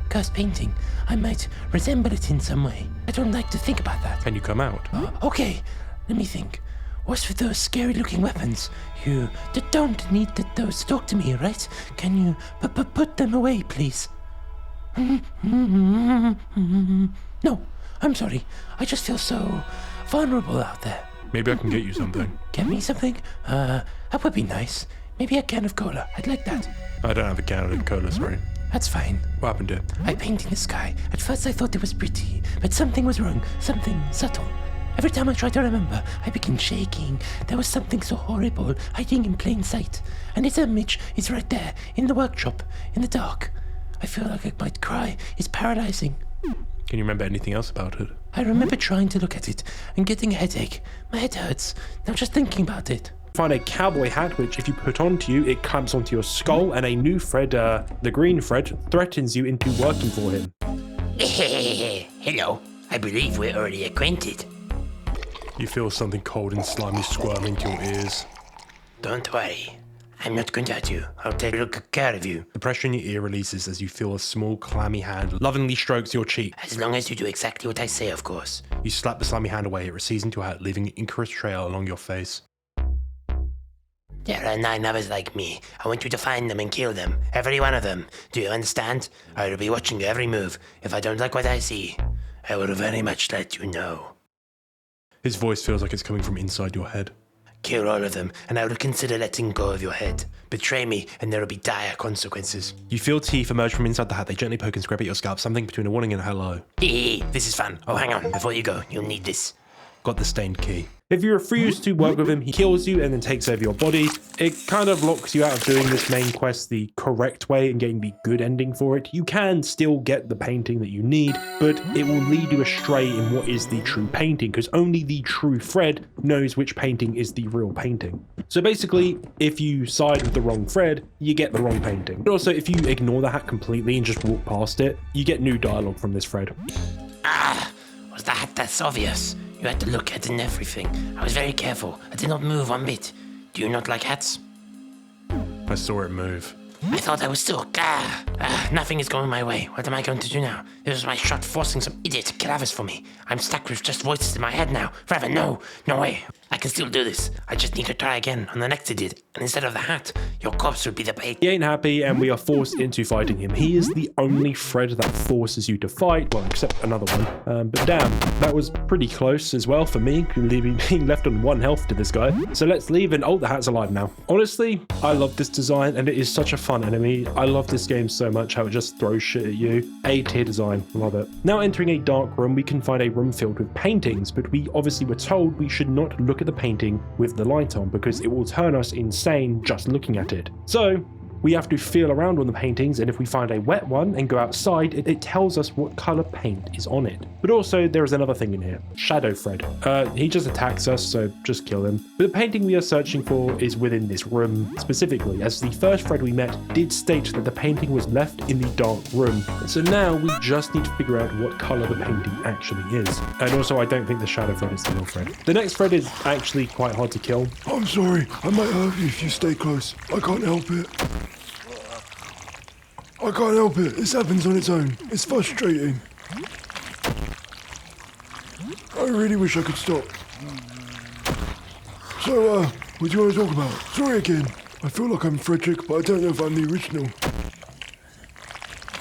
Cursed painting. I might resemble it in some way. I don't like to think about that. Can you come out? Okay, let me think. What's with those scary-looking weapons? You don't need those to talk to me, right? Can you put them away, please? No, I'm sorry. I just feel so vulnerable out there. Maybe I can get you something. Get me something? That would be nice. Maybe a can of cola. I'd like that. I don't have a can of cola, sorry. That's fine. What happened to it? I painted the sky. At first I thought it was pretty, but something was wrong. Something subtle. Every time I try to remember, I begin shaking. There was something so horrible hiding in plain sight. And its image is right there, in the workshop, in the dark. I feel like I might cry. It's paralyzing. Can you remember anything else about it? I remember trying to look at it and getting a headache. My head hurts. Now just thinking about it. Find a cowboy hat, which if you put onto you, it clamps onto your skull, and a new Fred, the green Fred, threatens you into working for him. Hello. I believe we're already acquainted. You feel something cold and slimy squirming to your ears. Don't worry. I'm not going to hurt you. I'll take good care of you. The pressure in your ear releases as you feel a small, clammy hand lovingly strokes your cheek. As long as you do exactly what I say, of course. You slap the slimy hand away, it recedes into your hat, leaving an incorrect trail along your face. There are 9 others like me. I want you to find them and kill them. Every one of them. Do you understand? I will be watching your every move. If I don't like what I see, I will very much let you know. His voice feels like it's coming from inside your head. Kill all of them, and I will consider letting go of your head. Betray me, and there will be dire consequences. You feel teeth emerge from inside the hat. They gently poke and scrape at your scalp, something between a warning and a hello. This is fun. Oh, hang on. Before you go, you'll need this. Got the stained key. If you refuse to work with him, he kills you and then takes over your body. It kind of locks you out of doing this main quest the correct way and getting the good ending for it. You can still get the painting that you need, but it will lead you astray in what is the true painting, because only the true Fred knows which painting is the real painting. So basically, if you side with the wrong Fred, you get the wrong painting. But also, if you ignore the hat completely and just walk past it, you get new dialogue from this Fred. Was the hat that's obvious? You had to look at it and everything. I was very careful. I did not move one bit. Do you not like hats? I saw it move. I thought I was still... nothing is going my way. What am I going to do now? This was my shot forcing some idiot to kill others for me. I'm stuck with just voices in my head now. Forever, no way. I can still do this. I just need to try again on the next idiot. And instead of the hat, your corpse would be the bait. He ain't happy, and we are forced into fighting him. He is the only Fred that forces you to fight, well, except another one. But damn, that was pretty close as well for me, being left on 1 health to this guy. So let's leave, and the hat's alive now. Honestly, I love this design, and it is such a fun enemy. I love this game so much, how it just throws shit at you. A-tier design, love it. Now entering a dark room, we can find a room filled with paintings, but we obviously were told we should not look at the painting with the light on, because it will turn us insane just looking at it. So we have to feel around on the paintings, and if we find a wet one and go outside, it tells us what color paint is on it. But also there is another thing in here. Shadow Fred. He just attacks us, so just kill him. But the painting we are searching for is within this room specifically, as the first Fred we met did state that the painting was left in the dark room. So now we just need to figure out what color the painting actually is. And also I don't think the Shadow Fred is the real Fred. The next Fred is actually quite hard to kill. I'm sorry, I might hurt you if you stay close. I can't help it. I can't help it. This happens on its own. It's frustrating. I really wish I could stop. So, what do you want to talk about? Sorry again. I feel like I'm Frederick, but I don't know if I'm the original.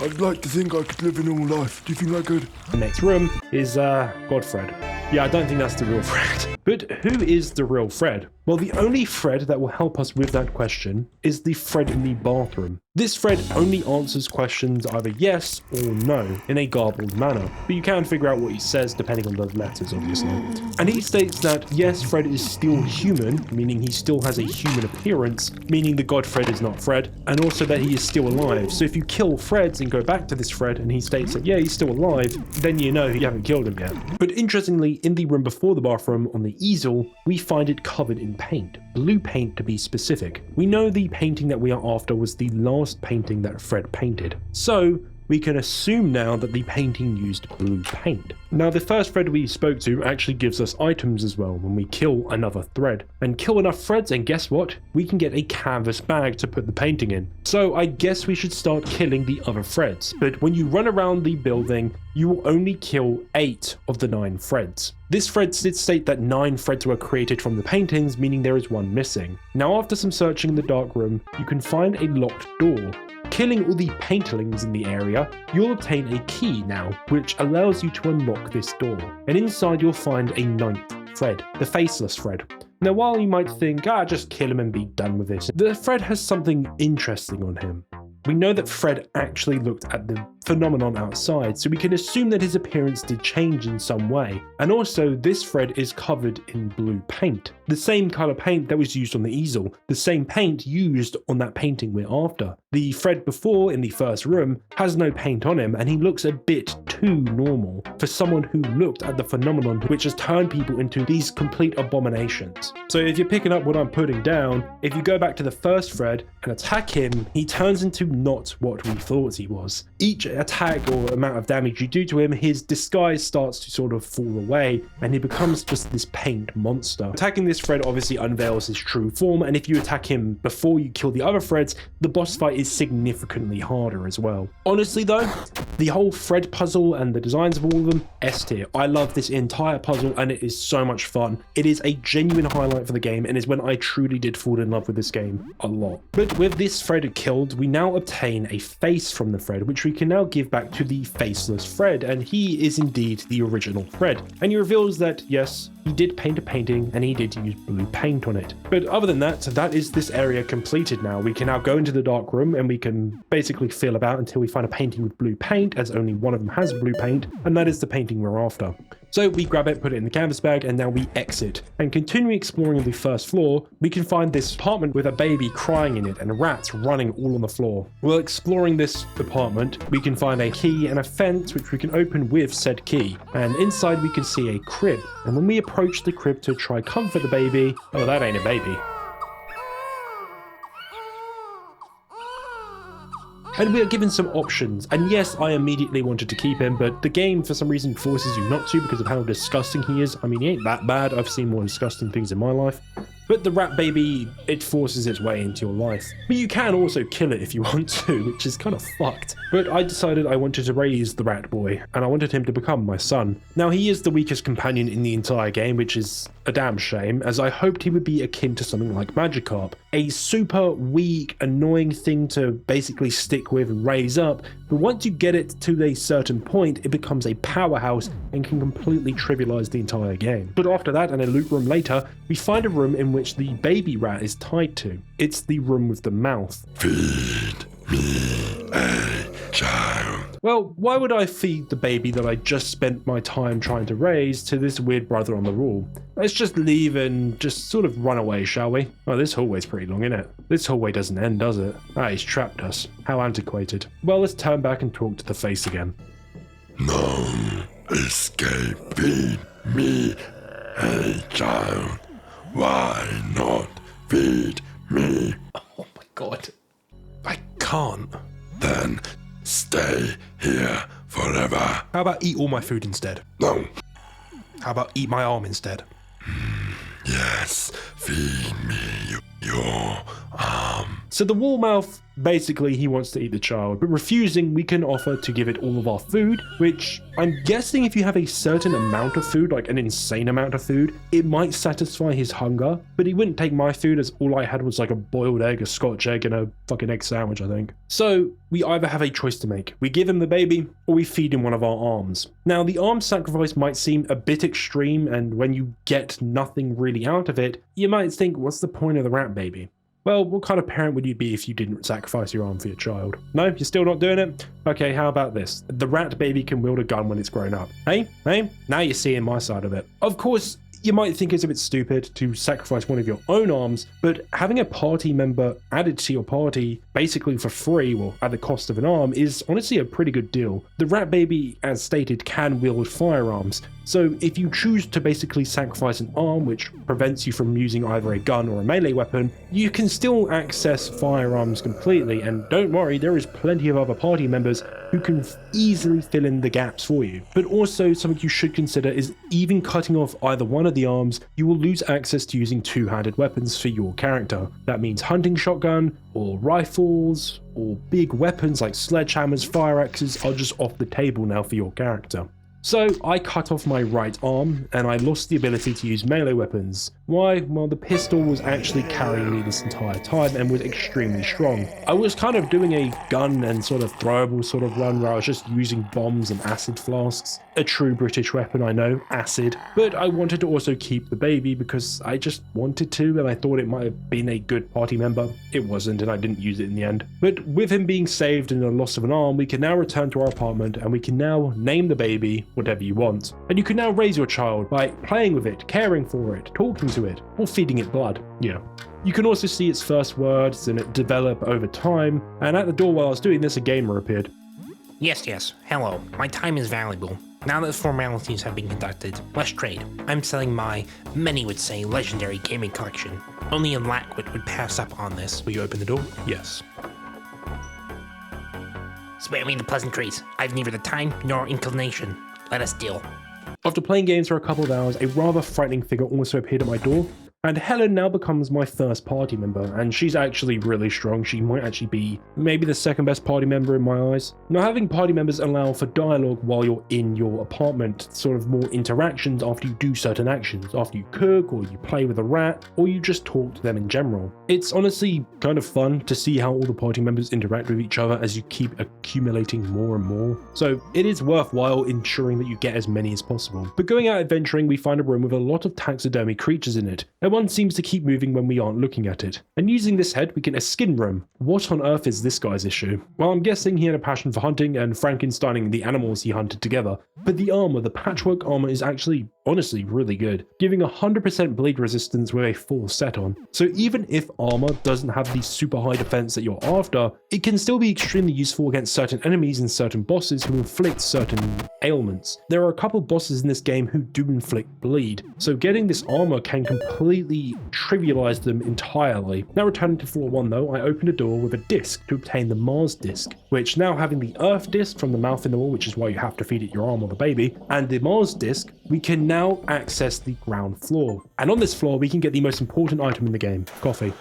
I'd like to think I could live a normal life. Do you think I could? The next room is Godfred. Yeah, I don't think that's the real Fred. But who is the real Fred? Well, the only Fred that will help us with that question is the Fred in the bathroom. This Fred only answers questions either yes or no in a garbled manner, but you can figure out what he says depending on those letters, obviously. And he states that yes, Fred is still human, meaning he still has a human appearance, meaning the god Fred is not Fred, and also that he is still alive. So if you kill Fred and go back to this Fred and he states that yeah, he's still alive, then you know you haven't killed him yet. But interestingly, in the room before the bathroom on the easel, we find it covered in paint. Blue paint to be specific. We know the painting that we are after was the last painting that Fred painted. So we can assume now that the painting used blue paint. Now the first Fred we spoke to actually gives us items as well when we kill another thread. And kill enough threads and guess what? We can get a canvas bag to put the painting in. So I guess we should start killing the other threads. But when you run around the building, you will only kill 8 of the 9 threads. This thread did state that 9 threads were created from the paintings, meaning there is 1 missing. Now after some searching in the dark room, you can find a locked door. Killing all the paintlings in the area, you'll obtain a key now, which allows you to unlock this door. And inside you'll find a 9th thread, the faceless thread. Now while you might think, just kill him and be done with this, the thread has something interesting on him. We know that Fred actually looked at the phenomenon outside, so we can assume that his appearance did change in some way. And also, this Fred is covered in blue paint. The same colour paint that was used on the easel, the same paint used on that painting we're after. The Fred before, in the first room, has no paint on him, and he looks a bit too normal for someone who looked at the phenomenon which has turned people into these complete abominations. So if you're picking up what I'm putting down, if you go back to the first Fred and attack him, he turns into not what we thought he was. Each attack or amount of damage you do to him, his disguise starts to sort of fall away and he becomes just this paint monster. Attacking this Fred obviously unveils his true form, and if you attack him before you kill the other Freds, the boss fight is significantly harder as well. Honestly though, the whole Fred puzzle and the designs of all of them, S tier. I love this entire puzzle and it is so much fun. It is a genuine highlight for the game and is when I truly did fall in love with this game a lot. But with this Fred killed, we now obtain a face from the Fred, which we can now give back to the faceless Fred, and he is indeed the original Fred. And he reveals that yes, he did paint a painting and he did use blue paint on it. But other than that, that is this area completed now. We can now go into the dark room and we can basically feel about until we find a painting with blue paint, as only one of them has blue paint, and that is the painting we're after. So we grab it, put it in the canvas bag, and now we exit. And continuing exploring the first floor, we can find this apartment with a baby crying in it and rats running all on the floor. While exploring this apartment, we can find a key and a fence which we can open with said key. And inside we can see a crib. And when we approach the crib to try comfort the baby, oh, that ain't a baby. And we are given some options, and yes, I immediately wanted to keep him, but the game for some reason forces you not to because of how disgusting he is. I mean, he ain't that bad, I've seen more disgusting things in my life. But the rat baby, it forces its way into your life. But you can also kill it if you want to, which is kind of fucked. But I decided I wanted to raise the rat boy, and I wanted him to become my son. Now he is the weakest companion in the entire game, which is a damn shame, as I hoped he would be akin to something like Magikarp. A super weak, annoying thing to basically stick with and raise up, but once you get it to a certain point, it becomes a powerhouse and can completely trivialize the entire game. But after that, and a loot room later, we find a room in which the baby rat is tied to. It's the room with the mouth. Feed me a child. Well, why would I feed the baby that I just spent my time trying to raise to this weird brother on the wall? Let's just leave and just sort of run away, shall we? Oh, this hallway's pretty long, isn't it? This hallway doesn't end, does it? He's trapped us. How antiquated. Well, let's turn back and talk to the face again. No escape. Feed me a child. Why not feed me? Oh my god. I can't. Then stay here forever. How about eat all my food instead? No. How about eat my arm instead? Yes, feed me your arm. So the wall mouth Basically, he wants to eat the child, but refusing, we can offer to give it all of our food, which I'm guessing if you have a certain amount of food, like an insane amount of food, it might satisfy his hunger, but he wouldn't take my food as all I had was like a boiled egg, a Scotch egg, and a fucking egg sandwich, I think. So we either have a choice to make. We give him the baby, or we feed him one of our arms. Now, the arm sacrifice might seem a bit extreme, and when you get nothing really out of it, you might think, what's the point of the rat baby? Well, what kind of parent would you be if you didn't sacrifice your arm for your child? No, you're still not doing it? Okay, how about this? The rat baby can wield a gun when it's grown up. Hey? Now you're seeing my side of it. Of course, you might think it's a bit stupid to sacrifice one of your own arms, but having a party member added to your party basically for free, well, at the cost of an arm, is honestly a pretty good deal. The rat baby, as stated, can wield firearms, so if you choose to basically sacrifice an arm, which prevents you from using either a gun or a melee weapon, you can still access firearms completely, and don't worry, there is plenty of other party members who can easily fill in the gaps for you. But also, something you should consider is even cutting off either one of the arms, you will lose access to using two-handed weapons for your character. That means hunting shotgun, or rifles, or big weapons like sledgehammers, fire axes are just off the table now for your character. So I cut off my right arm and I lost the ability to use melee weapons. Why? Well, the pistol was actually carrying me this entire time and was extremely strong. I was kind of doing a gun and sort of throwable sort of run where I was just using bombs and acid flasks. A true British weapon, I know, acid. But I wanted to also keep the baby because I just wanted to, and I thought it might have been a good party member. It wasn't, and I didn't use it in the end. But with him being saved and the loss of an arm, we can now return to our apartment and we can now name the baby whatever you want. And you can now raise your child by playing with it, caring for it, talking to it, or feeding it blood. Yeah. You can also see its first words and it develop over time, and at the door while I was doing this, a gamer appeared. Yes. Hello. My time is valuable. Now that formalities have been conducted, let's trade. I'm selling my, many would say, legendary gaming collection. Only a Lackwit would pass up on this. Will you open the door? Yes. Spare me the pleasantries. I've neither the time nor inclination. Let us deal. After playing games for a couple of hours, a rather frightening figure also appeared at my door, and Helen now becomes my first party member, and she's actually really strong. She might actually be maybe the second best party member in my eyes. Now, having party members allow for dialogue while you're in your apartment, sort of more interactions after you do certain actions, after you cook, or you play with a rat, or you just talk to them in general. It's honestly kind of fun to see how all the party members interact with each other as you keep accumulating more and more. So it is worthwhile ensuring that you get as many as possible. But going out adventuring, we find a room with a lot of taxidermy creatures in it. And one seems to keep moving when we aren't looking at it. And using this head, we get a skin room. What on earth is this guy's issue? Well, I'm guessing he had a passion for hunting and Frankensteining the animals he hunted together. But the armor, the patchwork armor, is actually honestly really good, giving 100% bleed resistance with a full set on. So even if armor doesn't have the super high defense that you're after, it can still be extremely useful against certain enemies and certain bosses who inflict certain ailments. There are a couple bosses in this game who do inflict bleed, so getting this armor can completely trivialize them entirely. Now returning to floor 1 though, I opened a door with a disc to obtain the Mars disc, which now having the Earth disc from the mouth in the wall, which is why you have to feed it your arm or the baby, and the Mars disc, we can now access the ground floor. And on this floor, we can get the most important item in the game, coffee.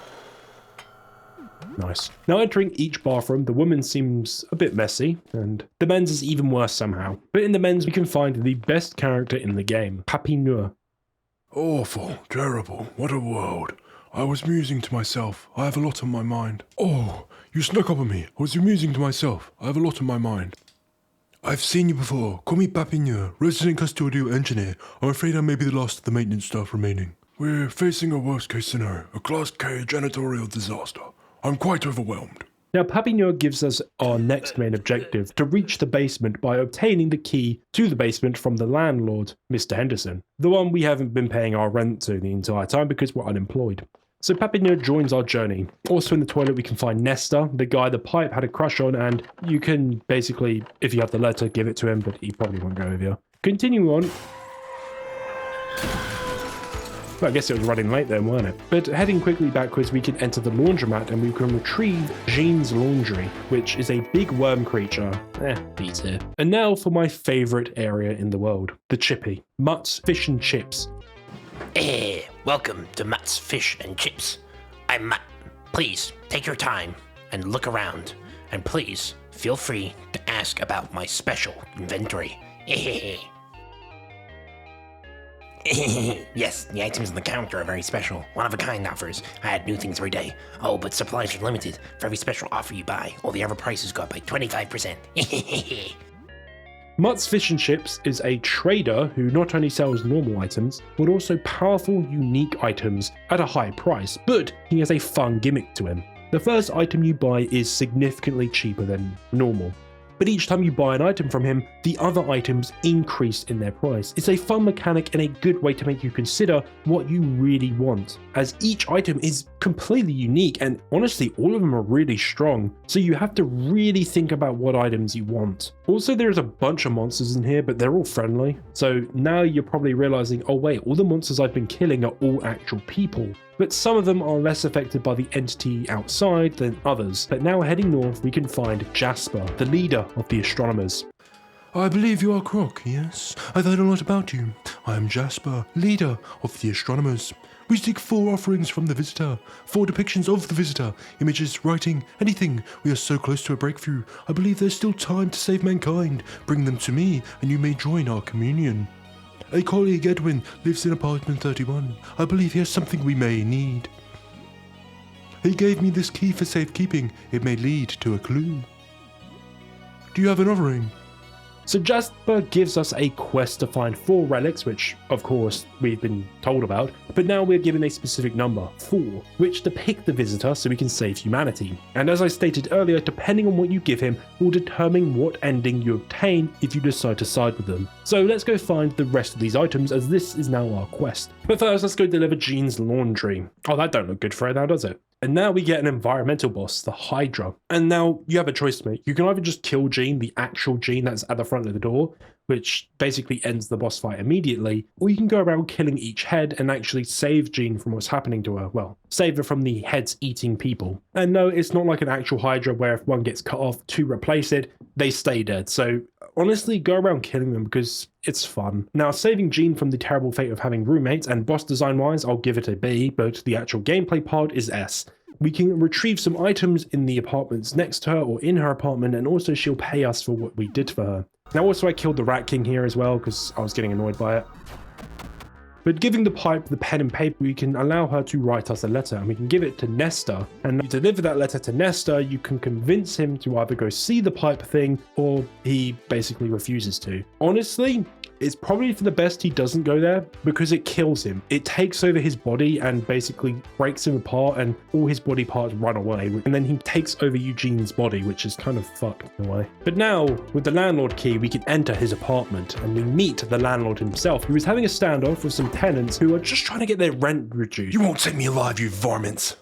Nice. Now entering each bathroom, the women's seems a bit messy, and the men's is even worse somehow. But in the men's, we can find the best character in the game, Papy Noir. Awful, terrible, what a world. I was musing to myself, I have a lot on my mind. Oh, you snuck up on me. I was musing to myself, I have a lot on my mind. I've seen you before. Call me Papignon, resident custodial engineer. I'm afraid I may be the last of the maintenance staff remaining. We're facing a worst case scenario, a Class K janitorial disaster. I'm quite overwhelmed. Now, Papignon gives us our next main objective, to reach the basement by obtaining the key to the basement from the landlord, Mr. Henderson, the one we haven't been paying our rent to the entire time because we're unemployed. So Papignon joins our journey. Also in the toilet we can find Nesta, the guy the pipe had a crush on, and you can basically, if you have the letter, give it to him, but he probably won't go with you. Continuing on. Well, I guess it was running late then, weren't it? But heading quickly backwards, we can enter the laundromat and we can retrieve Jean's laundry, which is a big worm creature. Beats it. And now for my favourite area in the world, the Chippy. Mutt's Fish and Chips. Welcome to Matt's Fish and Chips. I'm Matt. Please, take your time and look around. And please, feel free to ask about my special inventory. Yes, the items on the counter are very special. One-of-a-kind offers. I add new things every day. Oh, but supplies are limited. For every special offer you buy, all the other prices go up by 25%. Mutt's Fish and Chips is a trader who not only sells normal items, but also powerful, unique items at a high price, but he has a fun gimmick to him. The first item you buy is significantly cheaper than normal, but each time you buy an item from him, the other items increase in their price. It's a fun mechanic and a good way to make you consider what you really want, as each item is completely unique and honestly all of them are really strong, so you have to really think about what items you want. Also, there's a bunch of monsters in here, but they're all friendly, so now you're probably realizing, oh wait, all the monsters I've been killing are all actual people. But some of them are less affected by the entity outside than others. But now heading north, we can find Jasper, the leader of the astronomers. I believe you are Croc, yes? I've heard a lot about you. I am Jasper, leader of the astronomers. We seek 4 offerings from the visitor, 4 depictions of the visitor, images, writing, anything. We are so close to a breakthrough. I believe there's still time to save mankind. Bring them to me, and you may join our communion. A colleague, Edwin, lives in apartment 31. I believe he has something we may need. He gave me this key for safekeeping. It may lead to a clue. Do you have an offering? So Jasper gives us a quest to find 4 relics, which of course we've been told about, but now we're given a specific number, 4, which depict the visitor so we can save humanity. And as I stated earlier, depending on what you give him will determine what ending you obtain if you decide to side with them. So let's go find the rest of these items, as this is now our quest. But first, let's go deliver Jean's laundry. Oh, that don't look good for her now, does it? And now we get an environmental boss, the Hydra. And now you have a choice to make. You can either just kill Jean, the actual Jean that's at the front of the door, which basically ends the boss fight immediately, or you can go around killing each head and actually save Jean from what's happening to her. Well, save her from the heads eating people. And no, it's not like an actual Hydra where if one gets cut off to replace it, they stay dead. So honestly, go around killing them because it's fun. Now, saving Jean from the terrible fate of having roommates, and boss design wise, I'll give it a B, but the actual gameplay part is S. We can retrieve some items in the apartments next to her or in her apartment, and also she'll pay us for what we did for her. Now also I killed the Rat King here as well because I was getting annoyed by it. But giving the pipe the pen and paper, we can allow her to write us a letter, and we can give it to Nestor. And you deliver that letter to Nestor, you can convince him to either go see the pipe thing, or he basically refuses to. Honestly, it's probably for the best he doesn't go there, because it kills him. It takes over his body and basically breaks him apart, and all his body parts run away. And then he takes over Eugene's body, which is kind of fucked in a way. But now, with the landlord key, we can enter his apartment, and we meet the landlord himself, who is having a standoff with some tenants who are just trying to get their rent reduced. You won't take me alive, you varmints.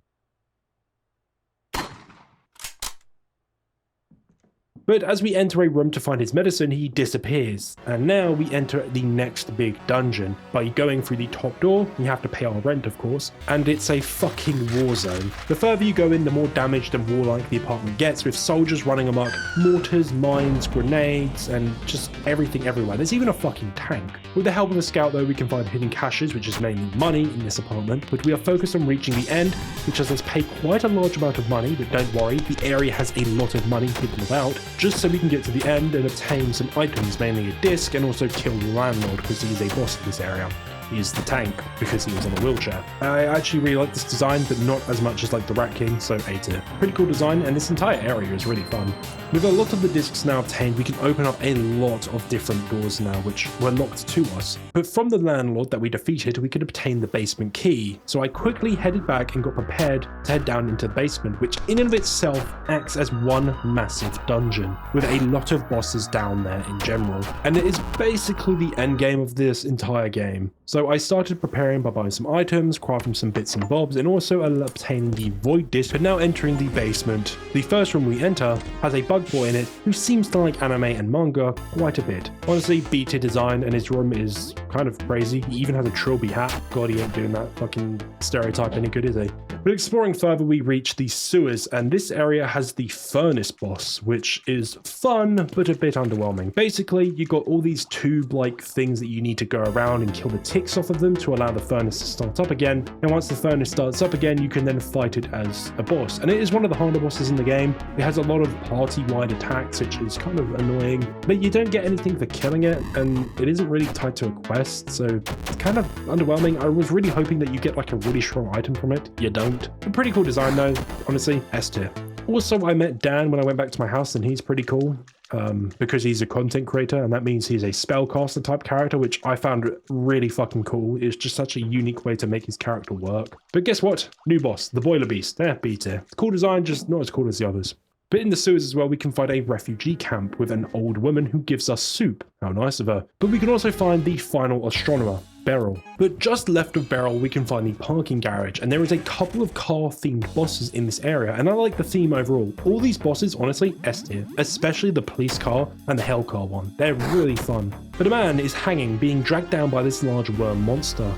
But as we enter a room to find his medicine, he disappears. And now we enter the next big dungeon. By going through the top door, we have to pay our rent, of course, and it's a fucking war zone. The further you go in, the more damaged and warlike the apartment gets, with soldiers running amok, mortars, mines, grenades, and just everything everywhere. There's even a fucking tank. With the help of a scout though, we can find hidden caches, which is mainly money in this apartment, but we are focused on reaching the end, which has us pay quite a large amount of money, but don't worry, the area has a lot of money hidden about, just so we can get to the end and obtain some items, mainly a disc, and also kill the landlord because he's a boss in this area. He is the tank because he was on a wheelchair. I actually really like this design, but not as much as like the Rat King, so A tier. Pretty cool design, and this entire area is really fun. With a lot of the discs now obtained, we can open up a lot of different doors now, which were locked to us. But from the landlord that we defeated, we could obtain the basement key. So I quickly headed back and got prepared to head down into the basement, which in and of itself acts as one massive dungeon, with a lot of bosses down there in general. And it is basically the end game of this entire game. So I started preparing by buying some items, crafting some bits and bobs, and also obtaining the void disc, but now entering the basement. The first room we enter has a bug boy in it who seems to like anime and manga quite a bit. Honestly, B tier design, and his room is kind of crazy. He even has a trilby hat. God, he ain't doing that fucking stereotype any good, is he? But exploring further, we reach the sewers, and this area has the furnace boss, which is fun, but a bit underwhelming. Basically, you got all these tube-like things that you need to go around and kill the ticks off of them to allow the furnace to start up again. And once the furnace starts up again, you can then fight it as a boss. And it is one of the harder bosses in the game. It has a lot of party-wide attacks, which is kind of annoying, but you don't get anything for killing it, and it isn't really tied to a quest, so it's kind of underwhelming. I was really hoping that you get like a really strong item from it. You don't. A pretty cool design though, honestly, S tier. Also, I met Dan when I went back to my house, and he's pretty cool because he's a content creator, and that means he's a spellcaster type character, which I found really fucking cool. It's just such a unique way to make his character work. But guess what? New boss, the Boiler Beast. B tier. Cool design, just not as cool as the others. But in the sewers as well, we can find a refugee camp with an old woman who gives us soup. How nice of her. But we can also find the final astronomer, Beryl. But just left of Beryl, we can find the parking garage, and there is a couple of car-themed bosses in this area, and I like the theme overall. All these bosses, honestly, S tier, especially the police car and the hell car one. They're really fun. But a man is hanging, being dragged down by this large worm monster.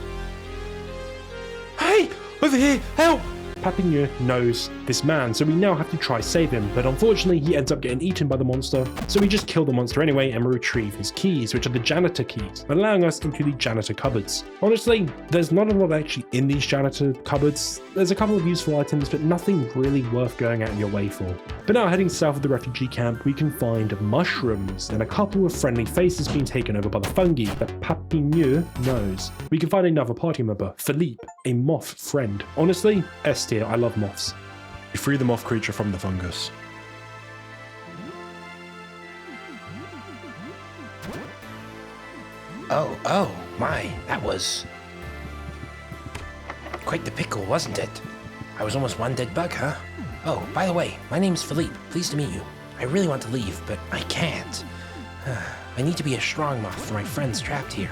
Hey, over here, help! Papignon knows this man, so we now have to try save him, but unfortunately he ends up getting eaten by the monster, so we just kill the monster anyway and retrieve his keys, which are the janitor keys, allowing us into the janitor cupboards. Honestly, there's not a lot actually in these janitor cupboards. There's a couple of useful items, but nothing really worth going out of your way for. But now heading south of the refugee camp, we can find mushrooms and a couple of friendly faces being taken over by the fungi that Papignon knows. We can find another party member, Philippe, a moth friend. Honestly, S tier, I love moths. You free the moth creature from the fungus. Oh, my, that was quite the pickle, wasn't it? I was almost one dead bug, huh? Oh, by the way, my name's Philippe. Pleased to meet you. I really want to leave, but I can't. I need to be a strong moth for my friends trapped here.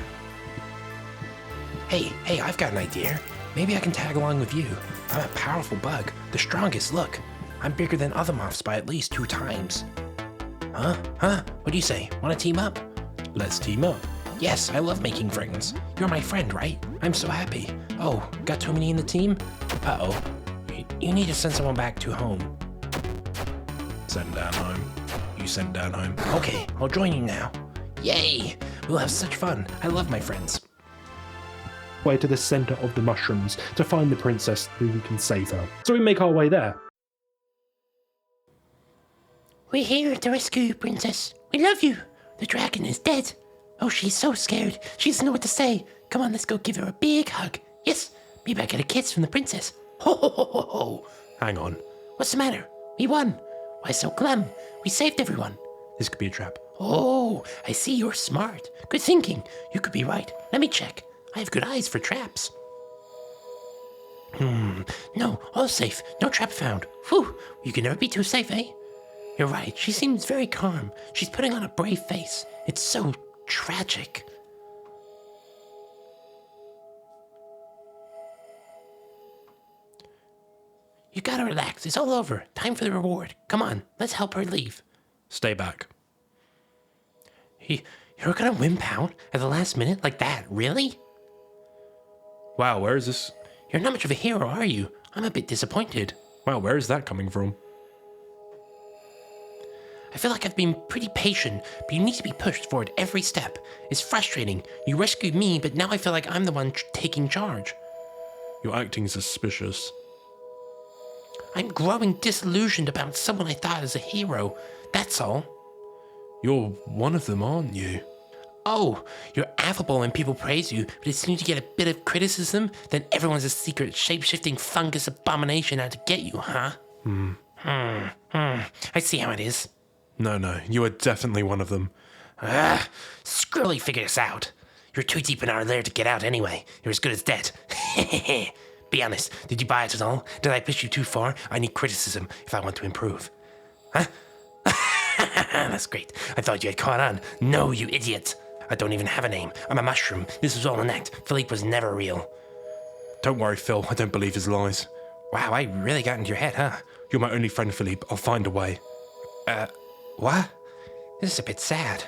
Hey, I've got an idea. Maybe I can tag along with you. I'm a powerful bug, the strongest, look. I'm bigger than other moths by at least 2 times. Huh? What do you say? Want to team up? Let's team up. Yes, I love making friends. You're my friend, right? I'm so happy. Oh, got too many in the team? Uh-oh. You need to send someone back to home. Send down home. You send down home. Okay, I'll join you now. Yay! We'll have such fun. I love my friends. Way to the center of the mushrooms to find the princess who we can save her. So we make our way there. We're here to rescue you, princess. We love you. The dragon is dead. Oh, she's so scared. She doesn't know what to say. Come on, let's go give her a big hug. Yes, maybe I get a kiss from the princess. Ho, ho, ho, ho, ho. Hang on. What's the matter? We won. Why so glum? We saved everyone. This could be a trap. Oh, I see you're smart. Good thinking. You could be right. Let me check. I have good eyes for traps. No, all safe. No trap found. Whew, you can never be too safe, eh? You're right. She seems very calm. She's putting on a brave face. It's so tragic. You gotta relax. It's all over. Time for the reward. Come on, let's help her leave. Stay back. You're gonna wimp out at the last minute like that? Really? Wow, where is this? You're not much of a hero, are you? I'm a bit disappointed. Wow, where is that coming from? I feel like I've been pretty patient, but you need to be pushed forward every step. It's frustrating. You rescued me, but now I feel like I'm the one taking charge. You're acting suspicious. I'm growing disillusioned about someone I thought was a hero. That's all. You're one of them, aren't you? Oh, you're affable when people praise you, but as soon as you get a bit of criticism, then everyone's a secret shape-shifting fungus abomination out to get you, huh? I see how it is. No, you are definitely one of them. Scribbly figured us out. You're too deep in our lair to get out anyway. You're as good as dead. Be honest, did you buy it at all? Did I push you too far? I need criticism if I want to improve. Huh? That's great. I thought you had caught on. No, you idiot. I don't even have a name. I'm a mushroom. This was all an act. Philippe was never real. Don't worry, Phil. I don't believe his lies. Wow, I really got into your head, huh? You're my only friend, Philippe. I'll find a way. What? This is a bit sad.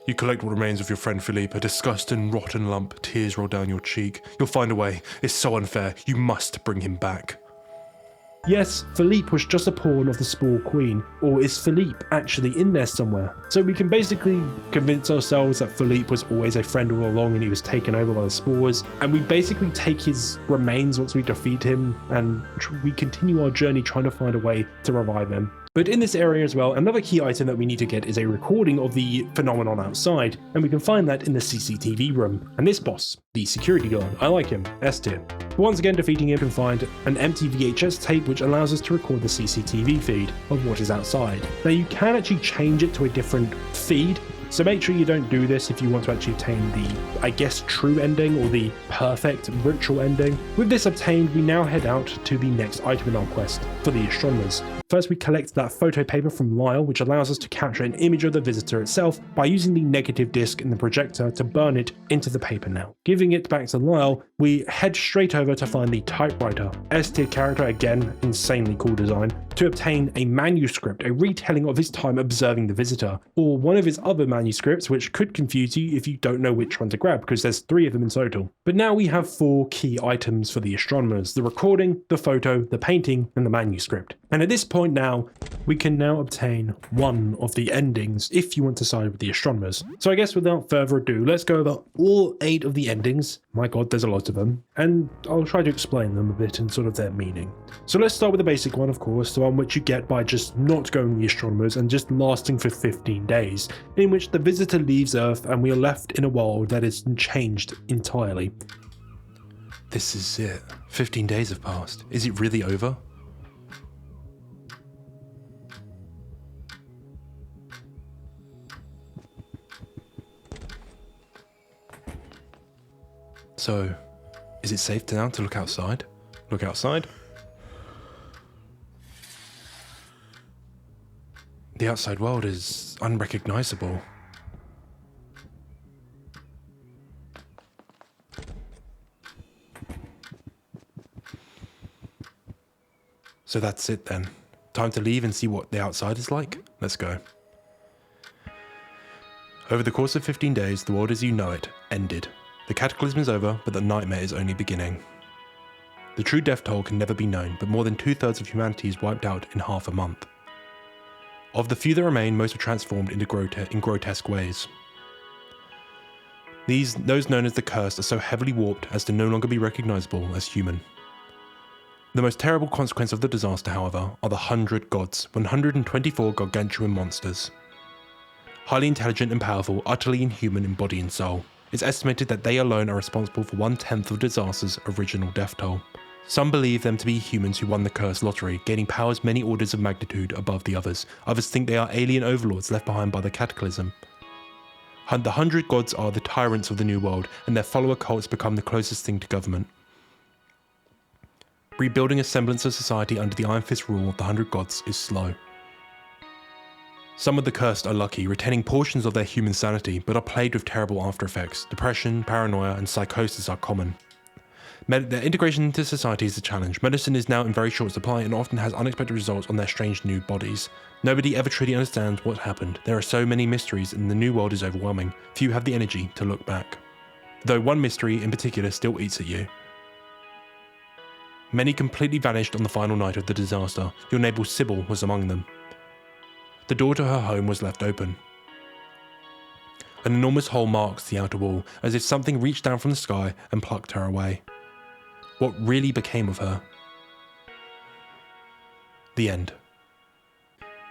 You collect what remains of your friend Philippe, a disgusted and rotten lump, tears roll down your cheek. You'll find a way. It's so unfair. You must bring him back. Yes, Philippe was just a pawn of the Spore Queen, or is Philippe actually in there somewhere? So we can basically convince ourselves that Philippe was always a friend all along and he was taken over by the Spores, and we basically take his remains once we defeat him, and we continue our journey trying to find a way to revive him. But in this area as well, another key item that we need to get is a recording of the phenomenon outside, and we can find that in the CCTV room. And this boss, the security guard, I like him, S tier. Once again, defeating him, we can find an empty VHS tape which allows us to record the CCTV feed of what is outside. Now you can actually change it to a different feed, so make sure you don't do this if you want to actually obtain the, I guess, true ending or the perfect ritual ending. With this obtained, we now head out to the next item in our quest for the astronomers. First, we collect that photo paper from Lyle, which allows us to capture an image of the visitor itself by using the negative disc in the projector to burn it into the paper now. Giving it back to Lyle, we head straight over to find the typewriter. S-tier character, again, insanely cool design, to obtain a manuscript, a retelling of his time observing the visitor, or one of his other manuscripts, which could confuse you if you don't know which one to grab, because there's 3 of them in total. But now we have 4 key items for the astronomers: the recording, the photo, the painting, and the manuscript. And at this point now, we can now obtain one of the endings if you want to side with the astronomers. So I guess without further ado, let's go over all 8 of the endings. My god, there's a lot of them. And I'll try to explain them a bit and sort of their meaning. So let's start with the basic one, of course, the one which you get by just not going with the astronomers and just lasting for 15 days, in which the visitor leaves Earth and we are left in a world that is changed entirely. This is it. 15 days have passed. Is it really over? So, is it safe now to look outside? Look outside? The outside world is unrecognizable. So that's it then. Time to leave and see what the outside is like? Let's go. Over the course of 15 days, the world as you know it ended. The cataclysm is over, but the nightmare is only beginning. The true death toll can never be known, but more than 2/3 of humanity is wiped out in half a month. Of the few that remain, most are transformed into in grotesque ways. Those known as the Cursed are so heavily warped as to no longer be recognizable as human. The most terrible consequence of the disaster, however, are the 100 gods, 124 gargantuan monsters. Highly intelligent and powerful, utterly inhuman in body and soul. It's estimated that they alone are responsible for 1/10 of disaster's original death toll. Some believe them to be humans who won the cursed lottery, gaining powers many orders of magnitude above the others. Others think they are alien overlords left behind by the cataclysm. The 100 gods are the tyrants of the new world, and their follower cults become the closest thing to government. Rebuilding a semblance of society under the Iron Fist rule of the 100 gods is slow. Some of the cursed are lucky, retaining portions of their human sanity, but are plagued with terrible after effects. Depression, paranoia, and psychosis are common. Their integration into society is a challenge. Medicine is now in very short supply and often has unexpected results on their strange new bodies. Nobody ever truly understands what happened. There are so many mysteries and the new world is overwhelming. Few have the energy to look back. Though one mystery in particular still eats at you. Many completely vanished on the final night of the disaster. Your neighbour Sybil was among them. The door to her home was left open. An enormous hole marks the outer wall, as if something reached down from the sky and plucked her away. What really became of her? The end.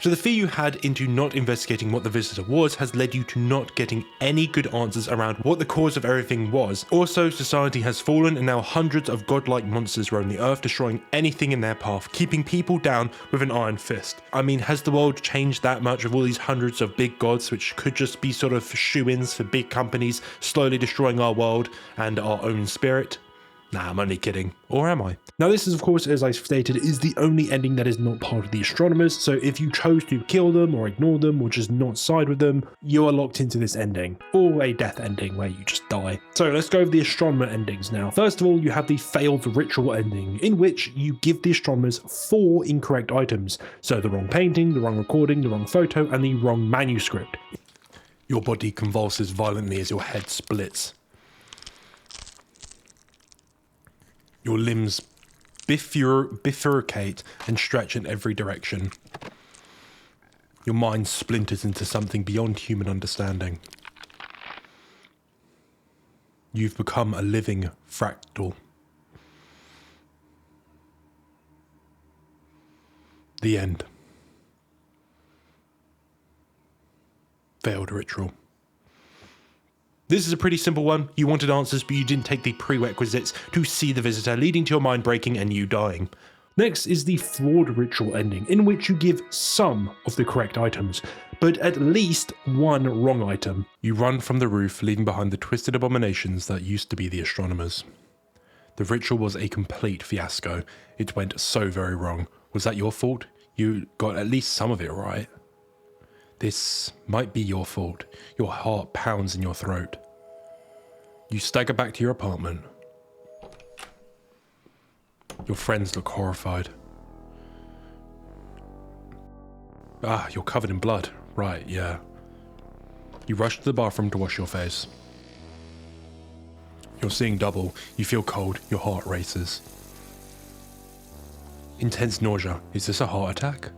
So the fear you had into not investigating what the visitor was has led you to not getting any good answers around what the cause of everything was. Also, society has fallen and now hundreds of godlike monsters roam the earth, destroying anything in their path, keeping people down with an iron fist. I mean, has the world changed that much with all these hundreds of big gods, which could just be sort of shoo-ins for big companies slowly destroying our world and our own spirit? Nah, I'm only kidding. Or am I? Now this is, of course, as I stated, is the only ending that is not part of the astronomers, so if you chose to kill them or ignore them or just not side with them, you are locked into this ending. Or a death ending where you just die. So let's go over the astronomer endings now. First of all, you have the failed ritual ending, in which you give the astronomers 4 incorrect items. So the wrong painting, the wrong recording, the wrong photo, and the wrong manuscript. Your body convulses violently as your head splits. Your limbs bifurcate and stretch in every direction. Your mind splinters into something beyond human understanding. You've become a living fractal. The end. Failed ritual. This is a pretty simple one. You wanted answers, but you didn't take the prerequisites to see the visitor, leading to your mind breaking and you dying. Next is the flawed ritual ending, in which you give some of the correct items, but at least one wrong item. You run from the roof, leaving behind the twisted abominations that used to be the astronomers. The ritual was a complete fiasco. It went so very wrong. Was that your fault? You got at least some of it right. This might be your fault. Your heart pounds in your throat. You stagger back to your apartment. Your friends look horrified. Ah, you're covered in blood. Right, yeah. You rush to the bathroom to wash your face. You're seeing double. You feel cold. Your heart races. Intense nausea. Is this a heart attack?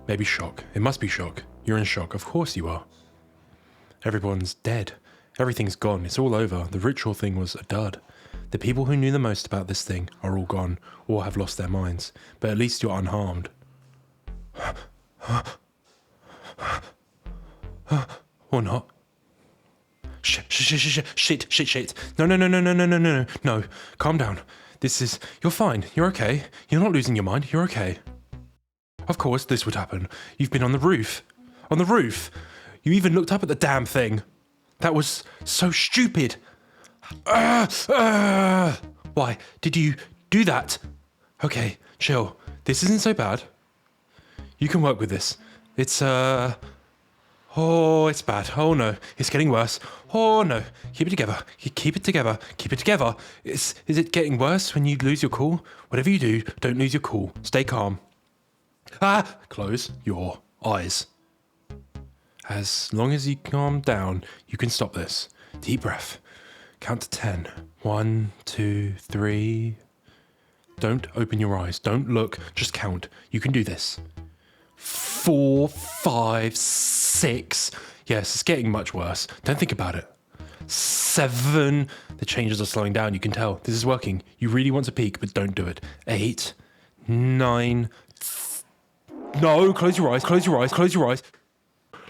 Maybe shock. It must be shock. You're in shock. Of course you are. Everyone's dead. Everything's gone. It's all over. The ritual thing was a dud. The people who knew the most about this thing are all gone, or have lost their minds. But at least you're unharmed. Or not. Shit. No. Calm down. You're fine. You're okay. You're not losing your mind. You're okay. Of course this would happen. You've been on the roof. On the roof. You even looked up at the damn thing. That was so stupid. Why did you do that? Okay, chill. This isn't so bad. You can work with this. It's oh, it's bad. Oh no, it's getting worse. Oh no, keep it together. Keep it together. Keep it together. Is it getting worse when you lose your cool? Whatever you do, don't lose your cool. Stay calm. Close your eyes. As long as you calm down, you can stop this. Deep breath. Count to 10. 1, 2, 3. Don't open your eyes. Don't look. Just count. You can do this. 4, 5, 6. Yes, it's getting much worse. Don't think about it. 7. The changes are slowing down. You can tell. This is working. You really want to peek, but don't do it. 8, 9. No, close your eyes. Close your eyes. Close your eyes.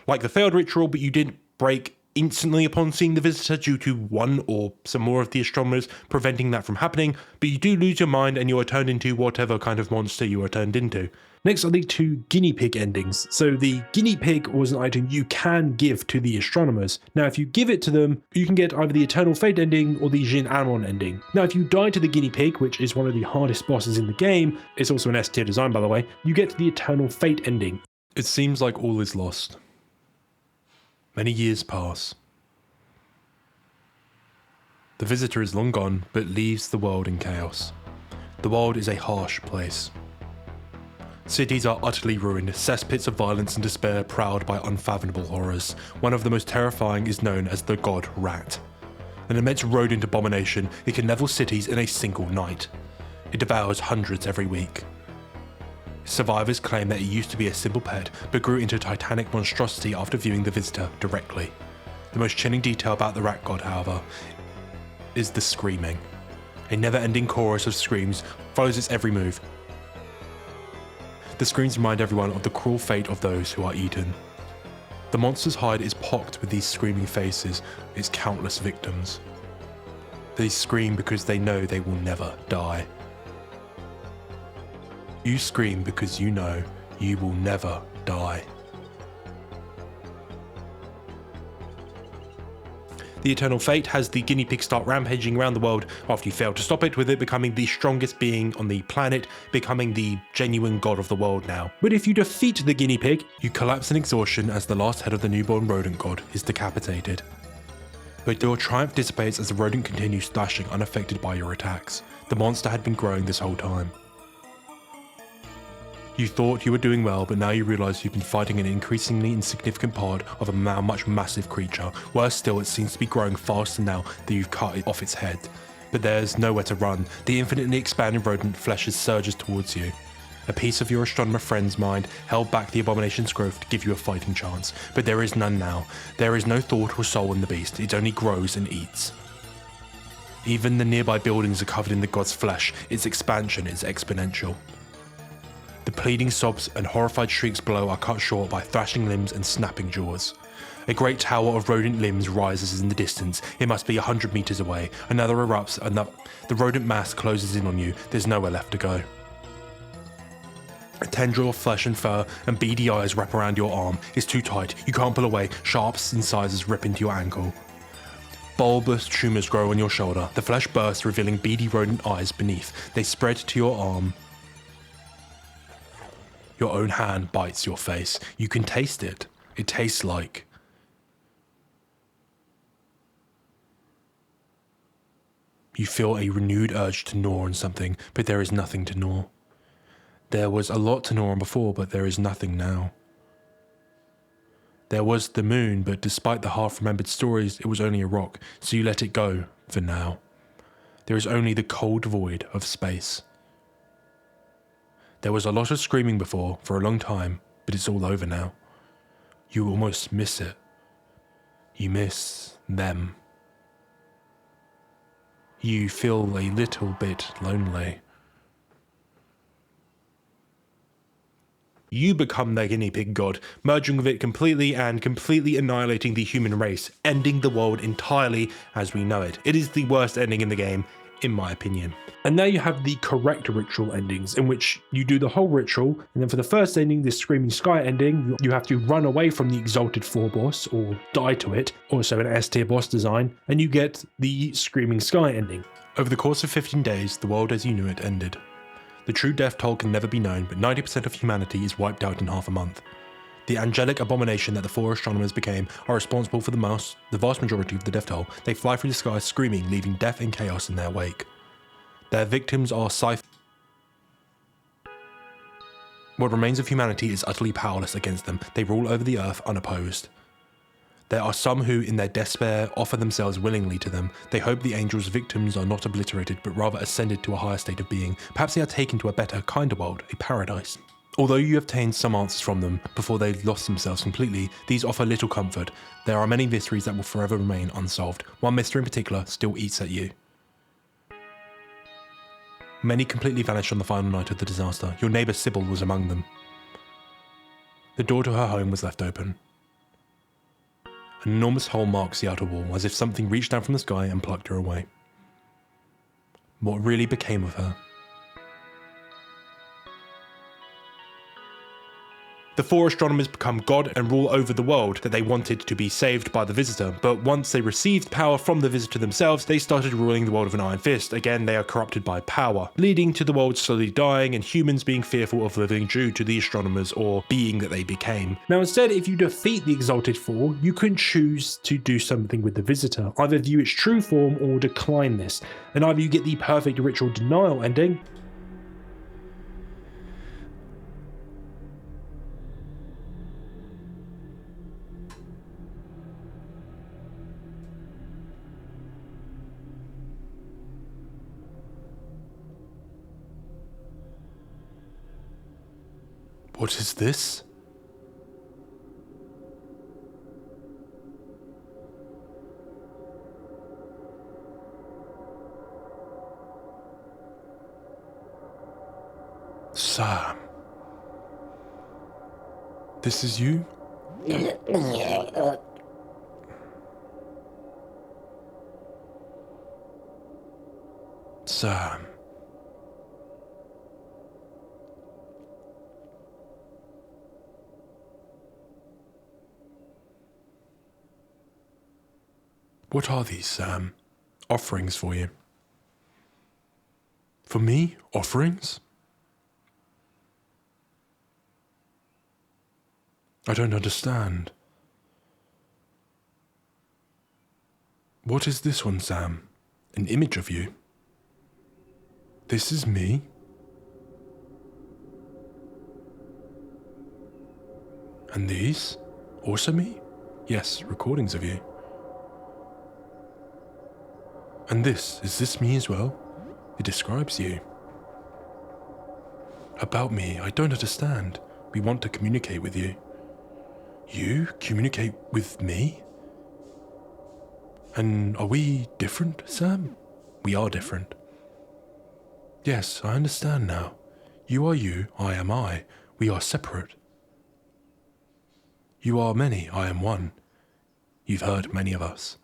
Like the failed ritual, but you didn't break instantly upon seeing the visitor due to one or some more of the astronomers preventing that from happening, but you do lose your mind and you are turned into whatever kind of monster you are turned into. Next are the 2 guinea pig endings. So the guinea pig was an item you can give to the astronomers. Now if you give it to them, you can get either the Eternal Fate ending or the Jin Amon ending. Now if you die to the guinea pig, which is one of the hardest bosses in the game, it's also an S tier design by the way, you get the Eternal Fate ending. It seems like all is lost. Many years pass. The visitor is long gone, but leaves the world in chaos. The world is a harsh place. Cities are utterly ruined, cesspits of violence and despair prowled by unfathomable horrors. One of the most terrifying is known as the God Rat. An immense rodent abomination, it can level cities in a single night. It devours hundreds every week. Survivors claim that it used to be a simple pet, but grew into a titanic monstrosity after viewing the visitor directly. The most chilling detail about the rat god, however, is the screaming. A never-ending chorus of screams follows its every move. The screams remind everyone of the cruel fate of those who are eaten. The monster's hide is pocked with these screaming faces, its countless victims. They scream because they know they will never die. You scream because you know you will never die. The Eternal Fate has the guinea pig start rampaging around the world after you fail to stop it, with it becoming the strongest being on the planet, becoming the genuine god of the world now. But if you defeat the guinea pig, you collapse in exhaustion as the last head of the newborn rodent god is decapitated. But your triumph dissipates as the rodent continues thrashing unaffected by your attacks. The monster had been growing this whole time. You thought you were doing well, but now you realise you've been fighting an increasingly insignificant part of a now much massive creature. Worse still, it seems to be growing faster now that you've cut it off its head. But there's nowhere to run. The infinitely expanding rodent fleshes surges towards you. A piece of your astronomer friend's mind held back the abomination's growth to give you a fighting chance, but there is none now. There is no thought or soul in the beast, it only grows and eats. Even the nearby buildings are covered in the god's flesh, its expansion is exponential. The pleading sobs and horrified shrieks below are cut short by thrashing limbs and snapping jaws. A great tower of rodent limbs rises in the distance. It must be 100 meters away. Another erupts, and the rodent mass closes in on you. There's nowhere left to go. A tendril of flesh and fur and beady eyes wrap around your arm. It's too tight. You can't pull away. Sharp incisors rip into your ankle. Bulbous tumors grow on your shoulder. The flesh bursts, revealing beady rodent eyes beneath. They spread to your arm. Your own hand bites your face. You can taste it. It tastes like... You feel a renewed urge to gnaw on something, but there is nothing to gnaw. There was a lot to gnaw on before, but there is nothing now. There was the moon, but despite the half-remembered stories, it was only a rock, so you let it go, for now. There is only the cold void of space. There was a lot of screaming before, for a long time, but it's all over now. You almost miss it. You miss them. You feel a little bit lonely. You become their guinea pig god, merging with it completely and completely annihilating the human race, ending the world entirely as we know it. It is the worst ending in the game, in my opinion. And now you have the correct ritual endings, in which you do the whole ritual, and then for the first ending, the Screaming Sky ending, you have to run away from the Exalted 4 boss, or die to it, also an S tier boss design, and you get the Screaming Sky ending. Over the course of 15 days, the world as you knew it ended. The true death toll can never be known, but 90% of humanity is wiped out in half a month. The angelic abomination that the 4 astronomers became are responsible for the vast majority of the death toll. They fly through the sky screaming, leaving death and chaos in their wake. Their victims are What remains of humanity is utterly powerless against them. They rule over the earth unopposed. There are some who, in their despair, offer themselves willingly to them. They hope the angels' victims are not obliterated, but rather ascended to a higher state of being. Perhaps they are taken to a better, kinder world, a paradise. Although you obtained some answers from them before they lost themselves completely, these offer little comfort. There are many mysteries that will forever remain unsolved. One mystery in particular still eats at you. Many completely vanished on the final night of the disaster. Your neighbour Sybil was among them. The door to her home was left open. An enormous hole marks the outer wall, as if something reached down from the sky and plucked her away. What really became of her? The 4 astronomers become God and rule over the world that they wanted to be saved by the Visitor, but once they received power from the Visitor themselves, they started ruling the world with an iron fist. Again, they are corrupted by power, leading to the world slowly dying and humans being fearful of living due to the astronomers or being that they became. Now instead, if you defeat the Exalted 4, you can choose to do something with the Visitor, either view its true form or decline this, and either you get the perfect ritual denial ending, What is this? Sam. This is you? Sam. What are these, Sam? Offerings for you. For me? Offerings? I don't understand. What is this one, Sam? An image of you? This is me? And these? Also me? Yes, recordings of you. And this, is this me as well? It describes you. About me, I don't understand. We want to communicate with you. You communicate with me? And are we different, Sam? We are different. Yes, I understand now. You are you, I am I. We are separate. You are many, I am one. You've heard many of us.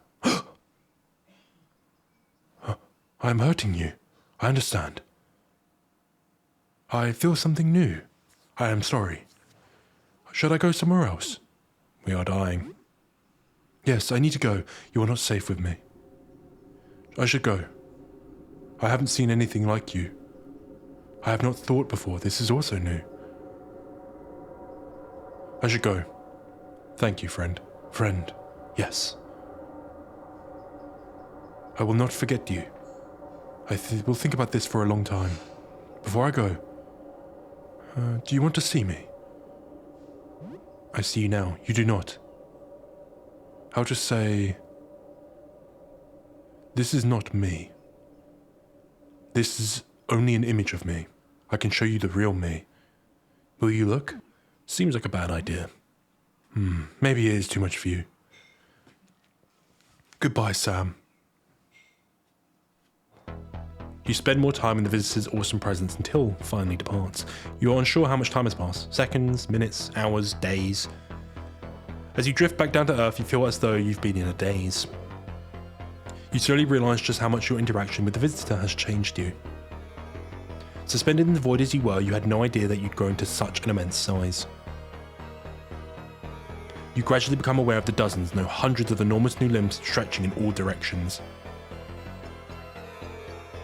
I am hurting you. I understand. I feel something new. I am sorry. Should I go somewhere else? We are dying. Yes, I need to go. You are not safe with me. I should go. I haven't seen anything like you. I have not thought before. This is also new. I should go. Thank you, friend. Friend, yes. I will not forget you. I will think about this for a long time. Before I go, do you want to see me? I see you now. You do not. I'll just say, this is not me. This is only an image of me. I can show you the real me. Will you look? Seems like a bad idea. Maybe it is too much for you. Goodbye, Sam. You spend more time in the visitor's awesome presence until finally departs. You are unsure how much time has passed. Seconds, minutes, hours, days. As you drift back down to Earth, you feel as though you've been in a daze. You slowly realise just how much your interaction with the visitor has changed you. Suspended in the void as you were, you had no idea that you'd grown to such an immense size. You gradually become aware of the dozens, no hundreds of enormous new limbs stretching in all directions.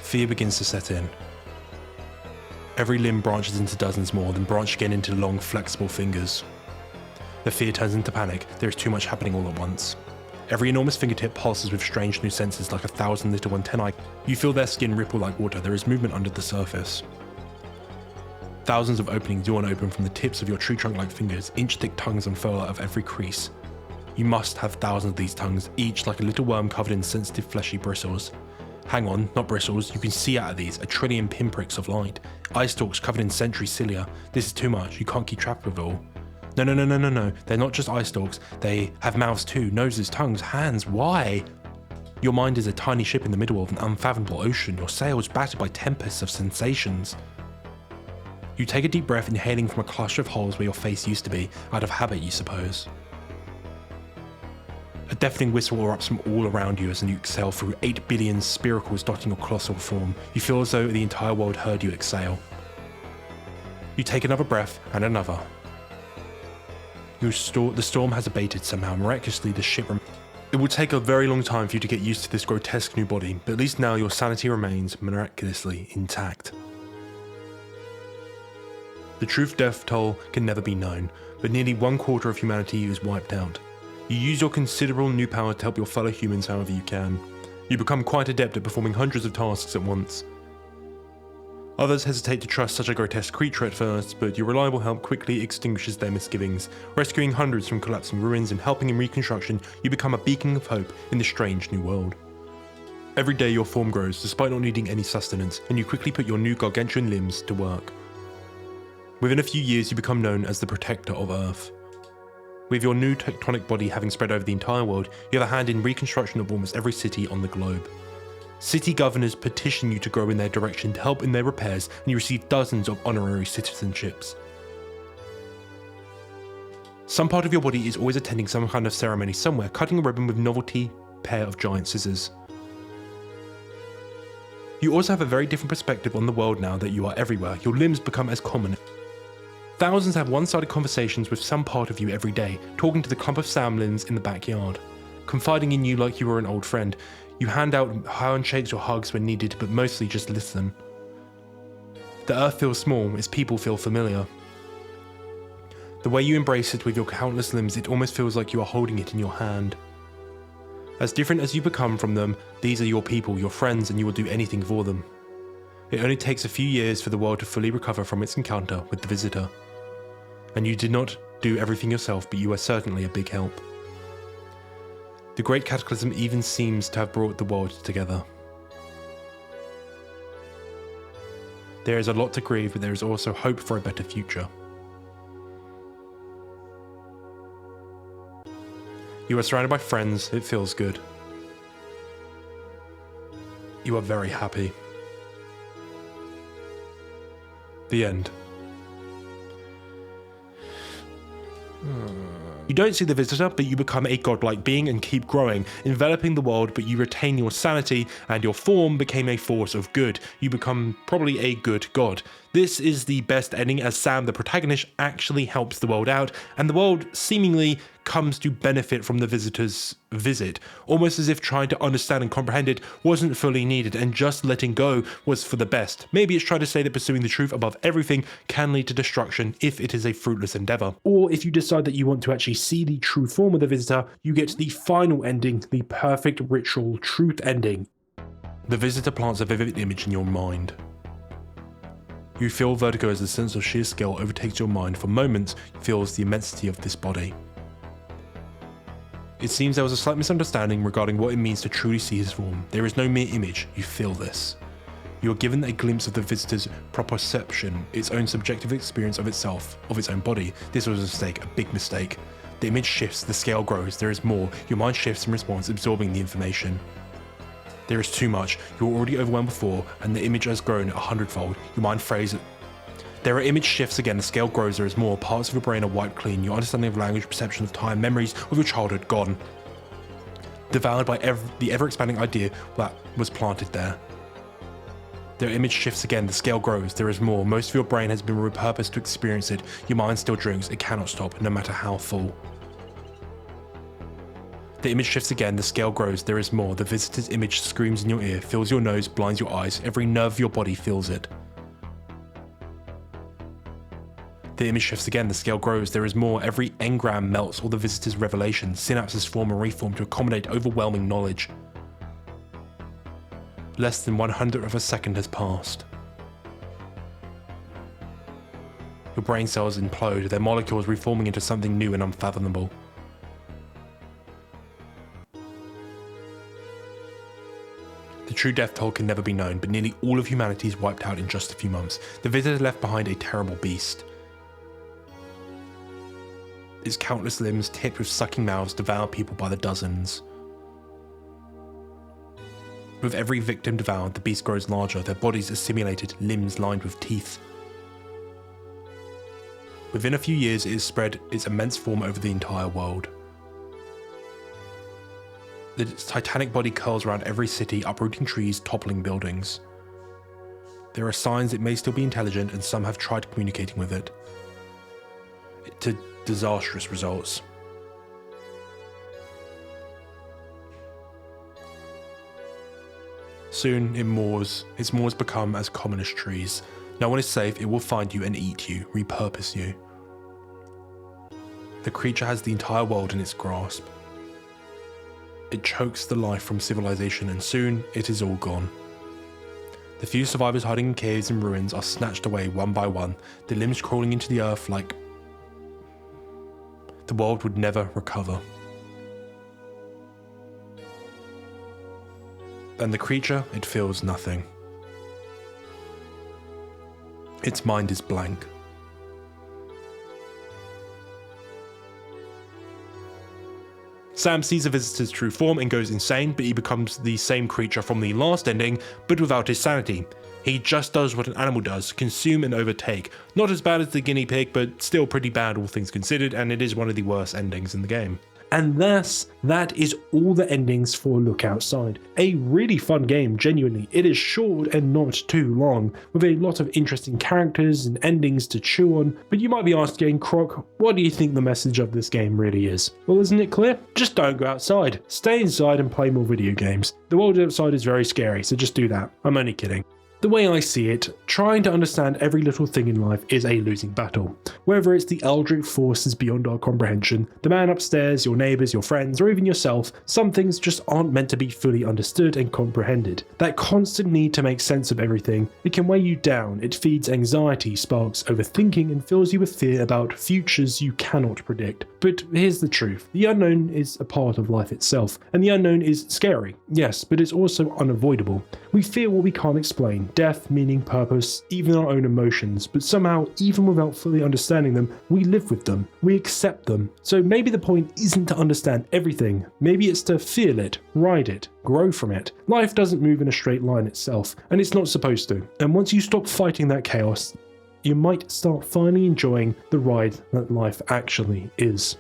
Fear begins to set in. Every limb branches into dozens more, then branch again into long, flexible fingers. The fear turns into panic. There is too much happening all at once. Every enormous fingertip pulses with strange new senses like 1,000 little antennae. You feel their skin ripple like water. There is movement under the surface. Thousands of openings yawn open from the tips of your tree trunk-like fingers. Inch-thick tongues unfurl out of every crease. You must have thousands of these tongues, each like a little worm covered in sensitive fleshy bristles. Hang on, not bristles, you can see out of these 1 trillion pinpricks of light. Eye stalks covered in century cilia. This is too much, you can't keep track of it all. No, they're not just eye stalks, they have mouths too, noses, tongues, hands, why? Your mind is a tiny ship in the middle of an unfathomable ocean, your sails battered by tempests of sensations. You take a deep breath, inhaling from a cluster of holes where your face used to be, out of habit you suppose. A deafening whistle erupts from all around you as you exhale through 8 billion spiracles dotting your colossal form. You feel as though the entire world heard you exhale. You take another breath, and another. The storm has abated somehow. Miraculously, the ship It will take a very long time for you to get used to this grotesque new body, but at least now your sanity remains miraculously intact. The truth death toll can never be known, but nearly 1/4 of humanity is wiped out. You use your considerable new power to help your fellow humans however you can. You become quite adept at performing hundreds of tasks at once. Others hesitate to trust such a grotesque creature at first, but your reliable help quickly extinguishes their misgivings. Rescuing hundreds from collapsing ruins and helping in reconstruction, you become a beacon of hope in this strange new world. Every day your form grows, despite not needing any sustenance, and you quickly put your new gargantuan limbs to work. Within a few years you become known as the Protector of Earth. With your new tectonic body having spread over the entire world, you have a hand in reconstruction of almost every city on the globe. City governors petition you to grow in their direction to help in their repairs, and you receive dozens of honorary citizenships. Some part of your body is always attending some kind of ceremony somewhere, cutting a ribbon with novelty pair of giant scissors. You also have a very different perspective on the world now that you are everywhere. Your limbs become as common. Thousands have one-sided conversations with some part of you every day, talking to the clump of Sam limbs in the backyard, confiding in you like you were an old friend. You hand out handshakes or hugs when needed, but mostly just listen. The earth feels small, its people feel familiar. The way you embrace it with your countless limbs, it almost feels like you are holding it in your hand. As different as you become from them, these are your people, your friends, and you will do anything for them. It only takes a few years for the world to fully recover from its encounter with the visitor. And you did not do everything yourself, but you are certainly a big help. The Great Cataclysm even seems to have brought the world together. There is a lot to grieve, but there is also hope for a better future. You are surrounded by friends, it feels good. You are very happy. The end. You don't see the visitor, but you become a godlike being and keep growing, enveloping the world, but you retain your sanity, and your form became a force of good. You become probably a good god. This is the best ending, as Sam, the protagonist, actually helps the world out, and the world seemingly comes to benefit from the visitor's visit, almost as if trying to understand and comprehend it wasn't fully needed, and just letting go was for the best. Maybe it's trying to say that pursuing the truth above everything can lead to destruction if it is a fruitless endeavor. Or if you decide that you want to actually see the true form of the visitor, you get the final ending, the perfect ritual truth ending. The visitor plants a vivid image in your mind. You feel vertigo as the sense of sheer scale overtakes your mind. For moments, you feel the immensity of this body. It seems there was a slight misunderstanding regarding what it means to truly see his form. There is no mere image, you feel this. You are given a glimpse of the visitor's proprioception, its own subjective experience of itself, of its own body. This was a mistake, a big mistake. The image shifts, the scale grows, there is more. Your mind shifts in response, absorbing the information. There is too much. You were already overwhelmed before, and the image has grown 100-fold. Your mind frays it. There are image shifts again, the scale grows, there is more. Parts of your brain are wiped clean. Your understanding of language, perception of time, memories of your childhood gone. Devoured by the ever-expanding idea that was planted there. Their image shifts again, the scale grows, there is more. Most of your brain has been repurposed to experience it. Your mind still drinks, it cannot stop, no matter how full. The image shifts again, the scale grows, there is more. The visitor's image screams in your ear, fills your nose, blinds your eyes. Every nerve of your body feels it. The image shifts again, the scale grows, there is more. Every engram melts all the visitor's revelations. Synapses form and reform to accommodate overwhelming knowledge. Less than 1/100th of a second has passed. Your brain cells implode, their molecules reforming into something new and unfathomable. The true death toll can never be known, but nearly all of humanity is wiped out in just a few months. The visitor left behind a terrible beast. Its countless limbs, tipped with sucking mouths, devour people by the dozens. With every victim devoured, the beast grows larger, their bodies assimilated, limbs lined with teeth. Within a few years, it has spread its immense form over the entire world. Its titanic body curls around every city, uprooting trees, toppling buildings. There are signs it may still be intelligent, and some have tried communicating with it. To disastrous results. Soon, its moors become as common as trees. No one is safe, it will find you and eat you, repurpose you. The creature has the entire world in its grasp. It chokes the life from civilization, and soon it is all gone. The few survivors hiding in caves and ruins are snatched away one by one, their limbs crawling into the earth like the world would never recover. And the creature, it feels nothing. Its mind is blank. Sam sees the visitor's true form and goes insane, but he becomes the same creature from the last ending, but without his sanity. He just does what an animal does, consume and overtake. Not as bad as the guinea pig, but still pretty bad all things considered, and it is one of the worst endings in the game. And that is all the endings for Look Outside. A really fun game, genuinely. It is short and not too long, with a lot of interesting characters and endings to chew on. But you might be asking, Croc, what do you think the message of this game really is? Well, isn't it clear? Just don't go outside. Stay inside and play more video games. The world outside is very scary, so just do that. I'm only kidding. The way I see it, trying to understand every little thing in life is a losing battle. Whether it's the eldritch forces beyond our comprehension, the man upstairs, your neighbours, your friends, or even yourself, some things just aren't meant to be fully understood and comprehended. That constant need to make sense of everything, it can weigh you down, it feeds anxiety, sparks overthinking, and fills you with fear about futures you cannot predict. But here's the truth, the unknown is a part of life itself, and the unknown is scary, yes, but it's also unavoidable. We fear what we can't explain, death, meaning, purpose, even our own emotions, but somehow, even without fully understanding them, we live with them, we accept them. So maybe the point isn't to understand everything, maybe it's to feel it, ride it, grow from it. Life doesn't move in a straight line itself, and it's not supposed to. And once you stop fighting that chaos, you might start finally enjoying the ride that life actually is.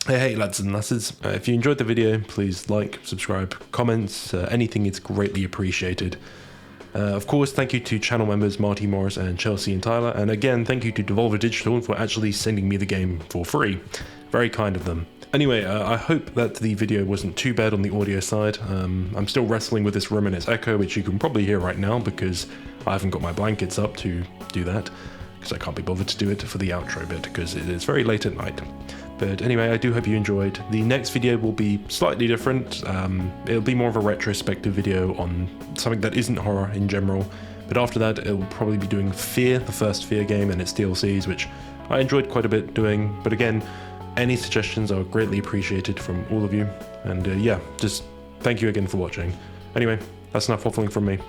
Hey lads and lasses, if you enjoyed the video, please like, subscribe, comment, anything is greatly appreciated. Of course, thank you to channel members Marty Morris and Chelsea and Tyler, and again thank you to Devolver Digital for actually sending me the game for free. Very kind of them. Anyway, I hope that the video wasn't too bad on the audio side. I'm still wrestling with this room and its echo, which you can probably hear right now because I haven't got my blankets up to do that, because I can't be bothered to do it for the outro bit because it is very late at night. But anyway, I do hope you enjoyed. The next video will be slightly different. It'll be more of a retrospective video on something that isn't horror in general. But after that, it will probably be doing Fear, the first Fear game and its DLCs, which I enjoyed quite a bit doing. But again, any suggestions are greatly appreciated from all of you. And yeah, just thank you again for watching. Anyway, that's enough waffling from me.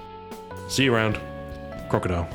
See you around. Crocodile.